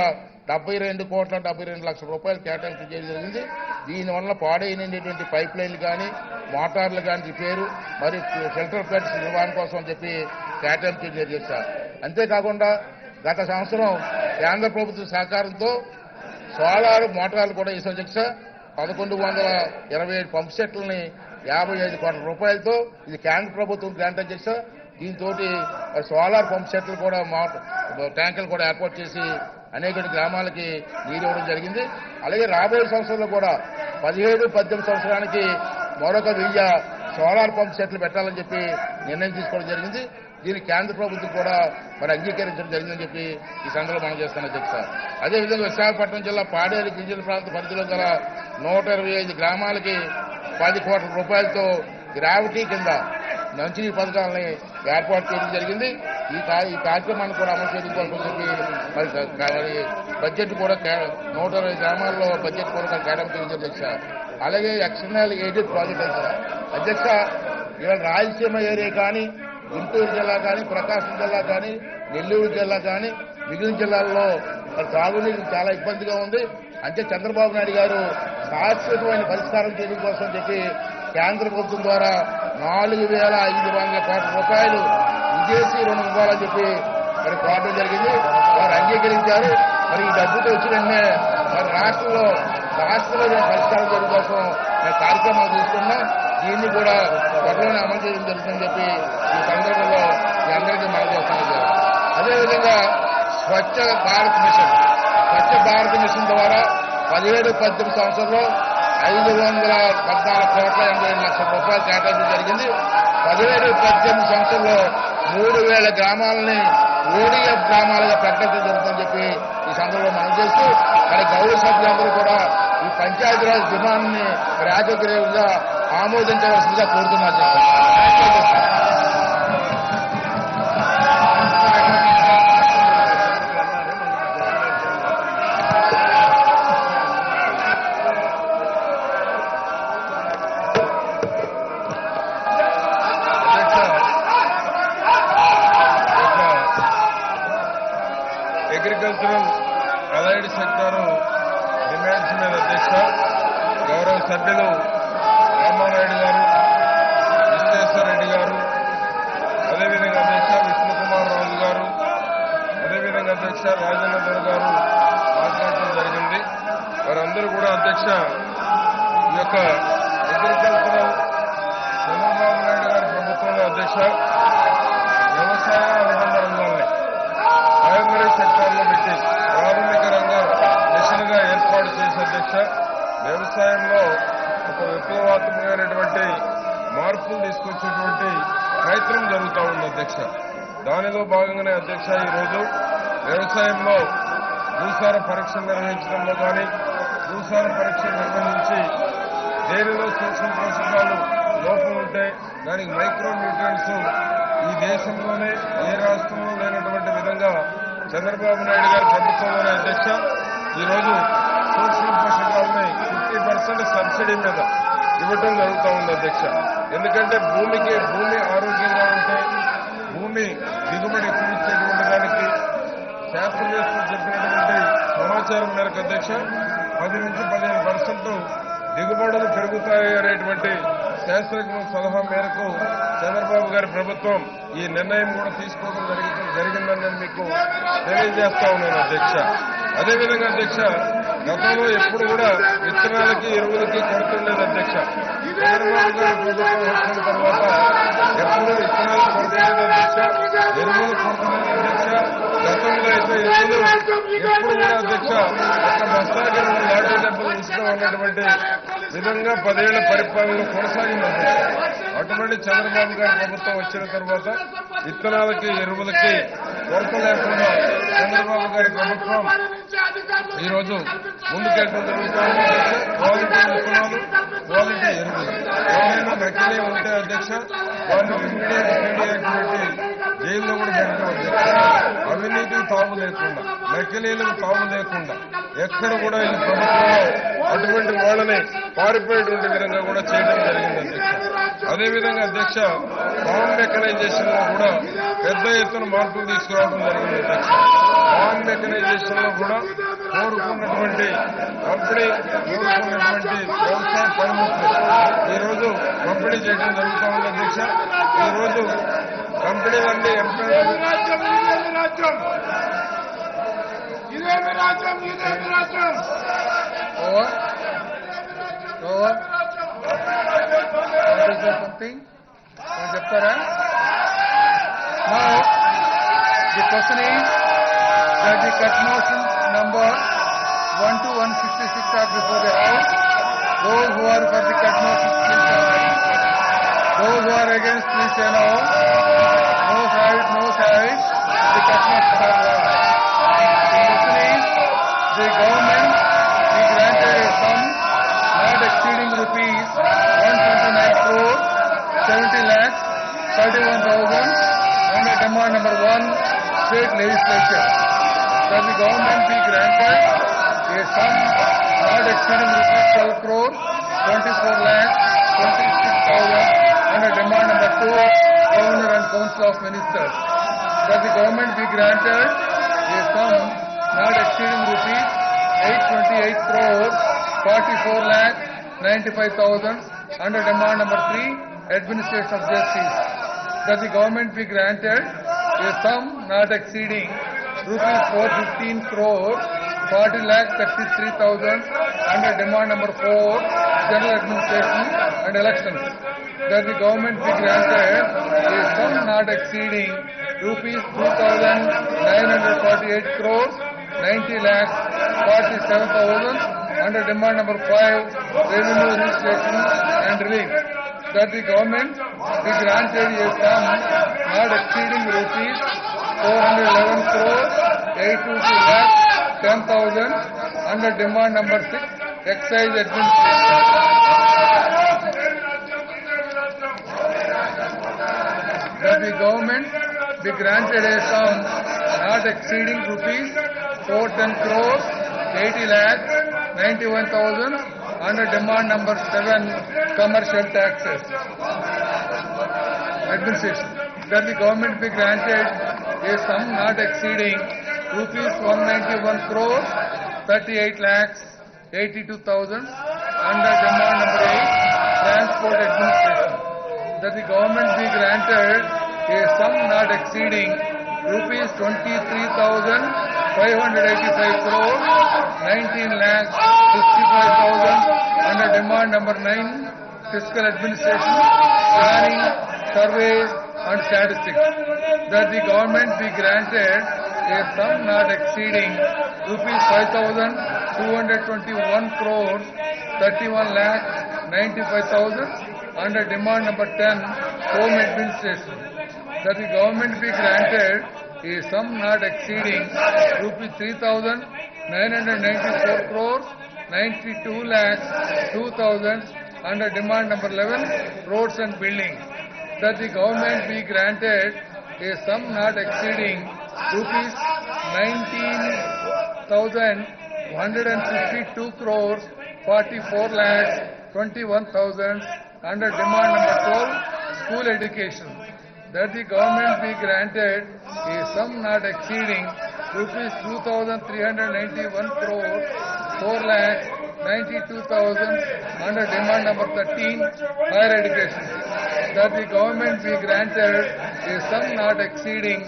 72 లక్షల రూపాయలు కేటాయింపు చేయడం జరిగింది. దీనివల్ల పాడైనటువంటి పైప్ లైన్లు కానీ మోటార్లు కానీ రిపేరు మరియు ఫిల్టర్ ప్లేట్స్ నిర్వహణ కోసం చెప్పి కేటాయింపు చేయడం జరిగింది. అంతేకాకుండా గత సంవత్సరం కేంద్ర ప్రభుత్వ సహకారంతో సోలార్ మోటార్లు కూడా వేసాం అధ్యక్ష. 1127 పంప్ సెట్లని 55 కోట్ల రూపాయలతో ఇది కేంద్ర ప్రభుత్వం గ్రాంట్ అధ్యక్ష. దీంతో సోలార్ పంప్ సెట్లు కూడా ట్యాంకులు కూడా ఏర్పాటు చేసి అనేక గ్రామాలకి నీరు ఇవ్వడం జరిగింది. అలాగే రాబోయే సంవత్సరంలో కూడా 17-18 సంవత్సరానికి మరొక 1000 సోలార్ పంప్ సెట్లు పెట్టాలని చెప్పి నిర్ణయం తీసుకోవడం జరిగింది. దీన్ని కేంద్ర ప్రభుత్వం కూడా మరి అంగీకరించడం జరిగిందని చెప్పి ఈ సందర్భంలో మనం చేస్తున్న అధ్యక్ష. అదేవిధంగా విశాఖపట్నం జిల్లా పాడేరు గిరిజన ప్రాంత పరిధిలో గల 125 గ్రామాలకి 10 కోట్ల రూపాయలతో గ్రావిటీ కింద మంచినీటి పథకాలని ఏర్పాటు చేయడం జరిగింది. ఈ కార్యక్రమాన్ని కూడా అమలు చేయడం కోసం చెప్పి మరి బడ్జెట్ కూడా 120 గ్రామాల్లో బడ్జెట్ కూడా కేటాయింపు చేయడం అధ్యక్ష. అలాగే ఎక్స్టర్నల్ ఎయిడెడ్ ప్రాజెక్ట్ అధ్యక్ష, ఇవాళ రాయలసీమ ఏరియా కానీ గుంటూరు జిల్లా కానీ ప్రకాశం జిల్లా కానీ నెల్లూరు జిల్లా కానీ మిగిలిన జిల్లాల్లో మరి తాగునీరు చాలా ఇబ్బందిగా ఉంది. అంటే చంద్రబాబు నాయుడు గారు శాశ్వతమైన పరిష్కారం చేయడం కోసం చెప్పి కేంద్ర ప్రభుత్వం ద్వారా 4,500 కోట్ల రూపాయలు విదేశీ రుణం ఇవ్వాలని చెప్పి మరి కోరడం జరిగింది. వారు అంగీకరించారు. మరి ఈ డబ్బుతో వచ్చిన వెంటనే మరి రాష్ట్రంలో పరిష్కారం చేయడం కోసం మేము కార్యక్రమాలు తీసుకున్నాం. దీన్ని కూడా త్వరలోనే అమలు చేయడం జరుగుతుందని చెప్పి ఈ సందర్భంలో మీ అందరికీ మనం చేస్తాం. అదేవిధంగా స్వచ్ఛ భారత్ మిషన్ ద్వారా 17-18 సంవత్సరంలో 514 కోట్ల 85 లక్షల రూపాయలు కేటాయించడం జరిగింది. 17-18 సంవత్సరంలో 3,000 గ్రామాలని ODF గ్రామాలుగా ప్రకటించడం జరుగుతుందని చెప్పి ఈ సందర్భంలో మనం చేస్తూ మరి గౌరవ సభ్యులందరూ కూడా ఈ పంచాయతీరాజ్ డిమాండ్ని రాజకీయంగా ఆమోదించవలసిందిగా కోరుతున్నారు. అగ్రికల్చరల్ అలైడ్ సెక్టారు డిమాండ్స్ మీద అధ్యక్ష గౌరవ సభ్యులు రామానాయుడు గారు, విశ్వేశ్వర రెడ్డి గారు, అదేవిధంగా అధ్యక్ష విష్ణుకుమార్ రాజు గారు, అదేవిధంగా అధ్యక్ష రాజేంద్ర గారు మాట్లాడటం జరిగింది. వారందరూ కూడా అధ్యక్ష ఈ యొక్క అగ్రికల్చరల్ చంద్రబాబు నాయుడు గారి ప్రభుత్వంలో అధ్యక్ష వ్యవసాయ అనుబంధ రంగాల్ని ప్రైమరీ సెక్టార్లో పెట్టి ప్రాథమిక రంగ మిషన్గా ఏర్పాటు చేసే అధ్యక్ష వ్యవసాయంలో ఒక విప్లవాత్మకమైనటువంటి మార్పులు తీసుకొచ్చేటువంటి ప్రయత్నం జరుగుతూ ఉంది అధ్యక్ష. దానిలో భాగంగానే అధ్యక్ష ఈరోజు వ్యవసాయంలో భూసార పరీక్షలు నిర్వహించడంలో కానీ భూసార పరీక్షలు నిర్వహించి దేనిలో సూక్ష్మ పోషకాలు లోపం ఉంటే దానికి మైక్రో న్యూట్రియన్స్ ఈ దేశంలోనే ఏ రాష్ట్రంలో లేనటువంటి విధంగా చంద్రబాబు నాయుడు గారి ప్రభుత్వంలోనే అధ్యక్ష ఈరోజు సూక్ష్మ పోషకాలని 50% సబ్సిడీ మీద ఇవ్వటం జరుగుతూ ఉంది అధ్యక్ష. ఎందుకంటే భూమి ఆరోగ్యంగా ఉంటే భూమి దిగుబడి ఎక్కువ ఇచ్చేటువంటి దానికి శాస్త్రవేత్తలు చెప్పినటువంటి సమాచారం మేరకు అధ్యక్ష 10 నుంచి 15% దిగుబడులు పెరుగుతాయి అనేటువంటి శాస్త్రజ్ఞ సలహా మేరకు చంద్రబాబు గారి ప్రభుత్వం ఈ నిర్ణయం కూడా తీసుకోవడం జరిగిందని నేను మీకు తెలియజేస్తా ఉన్నాను అధ్యక్ష. అదేవిధంగా అధ్యక్ష గతంలో ఎప్పుడు కూడా విత్తనాలకి ఎరువులకి కొడుతుండేది అధ్యక్ష. చంద్రబాబు గారు ప్రభుత్వం వచ్చిన తర్వాత ఎప్పుడు విత్తనాలు కొడుతుండేది అధ్యక్ష, ఎరువులు కొడుతుండేది అధ్యక్ష. గతంలో అయితే ఎరువులు ఎప్పుడు కూడా అధ్యక్ష ఒక బస్తాకి 2 లాటరీ డబ్బులు ఇష్టం అన్నటువంటి విధంగా 10 ఏళ్ల పరిపాలన కొనసాగింది అధ్యక్ష. అటువంటి చంద్రబాబు గారి ప్రభుత్వం వచ్చిన తర్వాత విత్తనాలకి ఎరువులకి కొరత లేకుండా చంద్రబాబు గారి ప్రభుత్వం ఈరోజు ముందుకెళ్ళడం జరుగుతుంది అధ్యక్ష. క్వాలిటీ విత్తనాలు, క్వాలిటీ ఎరువులు ఎవరైనా నకిలీ ఉంటే అధ్యక్ష వారిని ఇమ్మీడియట్ యాక్ట్ పెట్టి జైల్లో కూడా పెడతాం అధ్యక్ష. అవినీతికి తావు లేకుండా, నకిలీలకు తావు లేకుండా ఎక్కడ కూడా ఈ ప్రభుత్వంలో అటువంటి వాళ్ళని పారిపోయేటువంటి విధంగా కూడా చేయడం జరిగింది అధ్యక్ష. అదేవిధంగా అధ్యక్ష ఫార్మ్ మెకనైజేషన్ లో కూడా పెద్ద ఎత్తున మార్పులు తీసుకురావడం జరిగింది అధ్యక్ష. ఫార్మ్ మెకనైజేషన్ లో కూడా కోరుకున్నటువంటి కంపెనీ, కోరుకున్నటువంటి వ్యవసాయ పనిముట్లు ఈరోజు పంపిణీ చేయడం జరుగుతూ ఉంది అధ్యక్ష. ఈరోజు కంపెనీలన్నీ సంథింగ్ చెప్తారా? Now, the question is that the cut motions number 1 to 166 are before the House. Those who are for the cut motions, please say aye. Those who are against, please say no. No side, no side. The cut motions are allowed. The question is, the government be granted a sum not exceeding rupees 129 crore 70 lakhs 31,000 under demand number 1, state legislature. That the government be granted a sum not exceeding rupees 12 crore 24 lakhs 26,000 under demand number 2, Governor and Council of Ministers. That the government be granted a sum not exceeding rupees 828 crore 44 lakhs 95,000 under demand number 3, Administration of Justice. That the government be granted a sum not exceeding rupees 415 crore 40 lakhs 33,000 under demand number 4, General Administration and Elections. That the government be granted a sum not exceeding rupees 2,948 crores 90 lakhs 47,000 under demand number 5, Revenue Registration and Relief. That the government be granted a sum not exceeding rupees 411 crores 822 lakhs 10,000 under demand number 6, Excise Administration. That the government be granted a sum not exceeding rupees 410 crores 80 lakhs 91,000 under demand number 7, Commercial Taxes Administration. That the government be granted a sum not exceeding rupees 191 crores 38 lakhs 82,000 under demand number 8, Transport Administration. That the government be granted a sum not exceeding rupees 23,585 crores 19 lakhs 65,000 under demand number 9, Fiscal Administration, Planning, Surveys and Statistics. That the government be granted a sum not exceeding rupees 5,221 crores 31 lakhs 95,000 under demand number 10, Home Administration. That the government be granted a sum not exceeding rupees 3,994 crores 92 lakhs 2,000 under demand number 11, Roads and Building. That the government be granted a sum not exceeding rupees 19,152 crores 44 lakhs 21,000 under demand number 12, School Education. That the government be granted a sum not exceeding rupees 2,391 crores 4 lakhs 92,000 under demand number 13, Higher Education. That the government be granted a sum not exceeding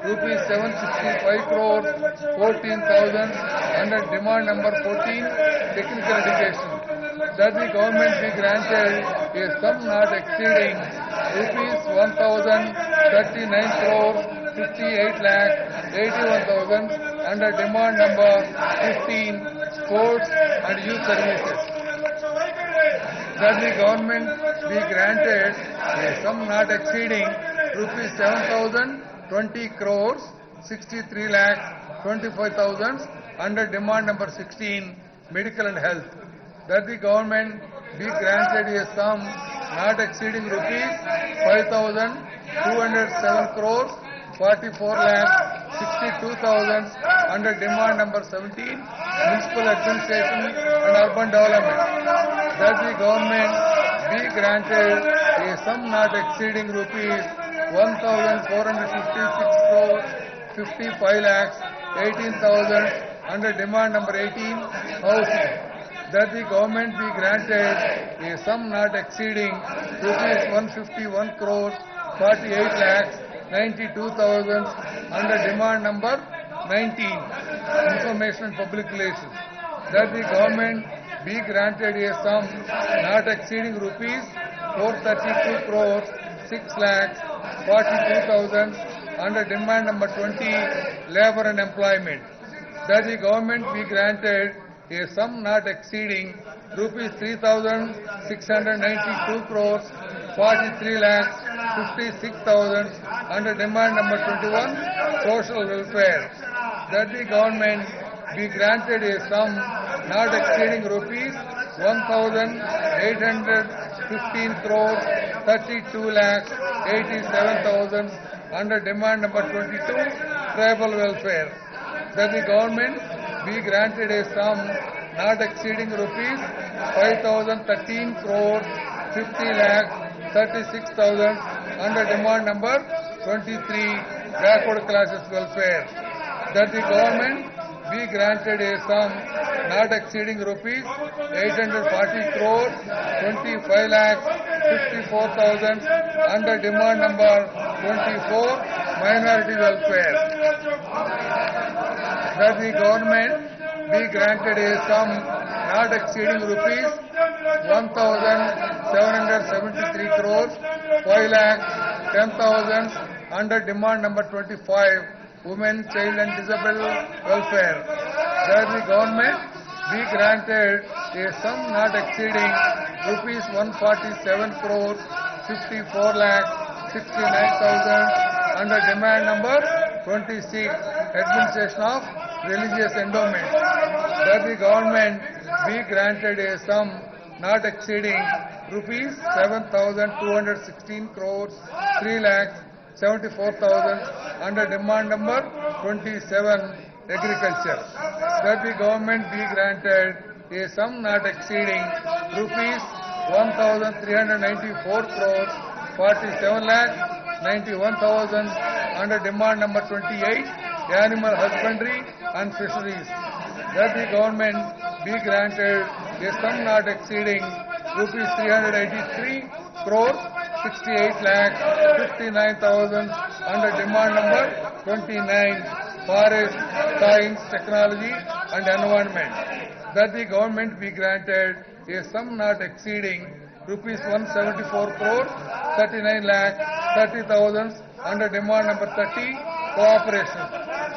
rupees 765 crores 14,000 under demand number 14, technical education, that the government be granted a sum not exceeding rupees 1,039 crores 58 lakh 81,000 under demand number 15, sports and youth services, that the government be granted a sum not exceeding rupees 7,020 crores 63 lakh 25,000 under demand number 16, medical and health, that the government be granted a sum not exceeding rupees 5,207 crores 44 lakh 62,000 under demand number 17, municipal administration and urban development, that the government be granted a sum not exceeding rupees 1,456 crores 55 lakhs 18,000 under demand number 18, housing, that the government be granted a sum not exceeding rupees 151 crores 48 lakhs 92,000 under demand number 19, information and public relations, that the government be granted a sum not exceeding rupees 432 crores 6 lakhs 42,000 under demand number 20, labor and employment, that the government be granted a sum not exceeding rupees 3,692 crores 43 lakhs 56,000 under demand number 21, social welfare, that the government be granted a sum not exceeding rupees 1,815 crores 32 lakhs 87,000 under demand number 22, tribal welfare, that the government be granted a sum not exceeding rupees 5,013 crores 50 lakhs 36,000 under demand number 23, backward classes welfare, that the government be granted a sum not exceeding rupees 840 crores 25 lakhs 54,000 under demand number 24, minority welfare, that the government be granted a sum not exceeding rupees 1,773 crores 5 lakhs 10,000 under demand number 25, women, child and disabled welfare, that the government be granted a sum not exceeding rupees 147 crores 54 lakhs 69,000 under demand number 26, administration of religious endowment, that the government be granted a sum not exceeding rupees 7,216 crores 3 lakhs 74,000 under demand number 27, agriculture, that the government be granted a sum not exceeding rupees 1,394 crores 47 lakhs 91,000 under demand number 28, animal husbandry and fisheries, that the government be granted a sum not exceeding rupees 383 crores 68 lakhs 59,000 under demand number 29, forest, science, technology and environment, that the government be granted a sum not exceeding rupees 174 crores 39 lakhs 30,000 under demand number 30, cooperation,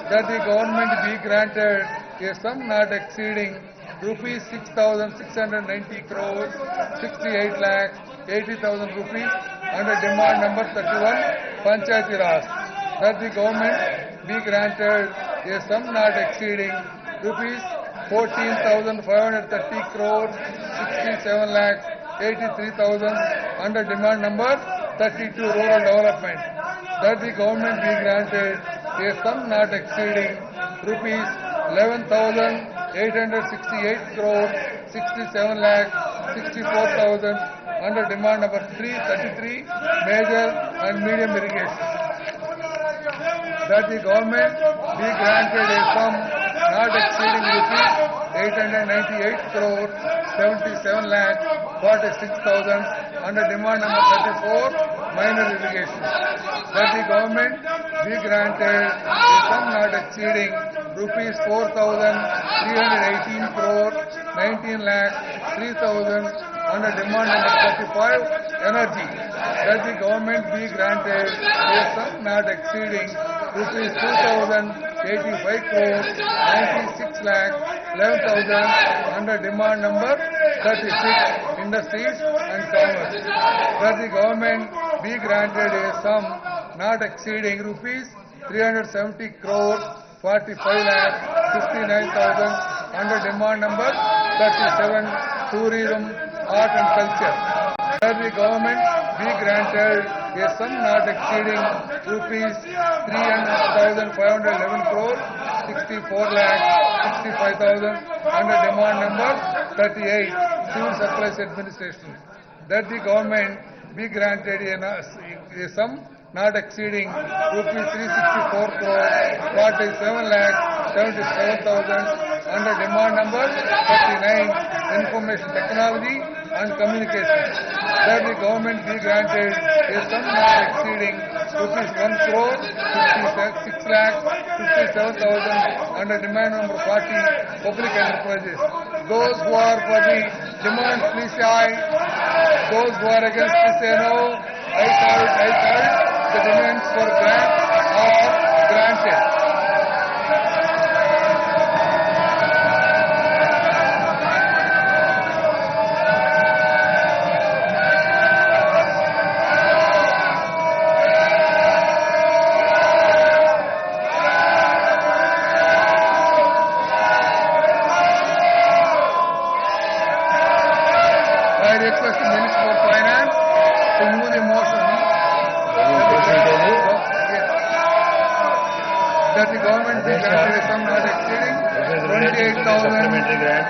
that the government be granted a sum not exceeding rupees 6,690 crores 68 lakhs 80,000 rupees under demand number 31, Panchayati Raj, that the government be granted a sum not exceeding rupees 14,530 crores 67 lakhs 83,000 under demand number 32, rural development, that the government be granted a sum not exceeding rupees 11,868 crores 67 lakhs 64,000 under demand number 333, major and medium irrigation, that the government be granted a sum not exceeding rupees 898 crores 77 lakhs 46,000 under demand number 34, minor irrigation, that the government be granted a sum not exceeding rupees 4,318 crore 19 lakh 3,000 under demand number 35 energy, that the government be granted a sum not exceeding rupees 2,085 crore 96 lakh 11,000 under demand number 36 industries and commerce, that the government be granted a sum not exceeding rupees 370 crore 45 lakh 59,000 under demand number 37 tourism, art and culture, that the government be granted a sum not exceeding rupees 300,511 crore 64 lakh 65,000 under demand number 38 civil supplies administration, that the government be granted a sum not exceeding rupees 364 crore 47 lakh 77,000 under demand number 39 information technology and communications, that the government be granted a sum not exceeding rupees 1 crore 56 lakh 57,000 under demand number 40 public enterprises. Those who are for the demand, please say aye. Those who are against, please say no. Ayes have it, ayes have it. The demands for grant are granted. I request the Minister for Finance to move the motion that the government be granted a sum not exceeding 28,000 supplementary grant.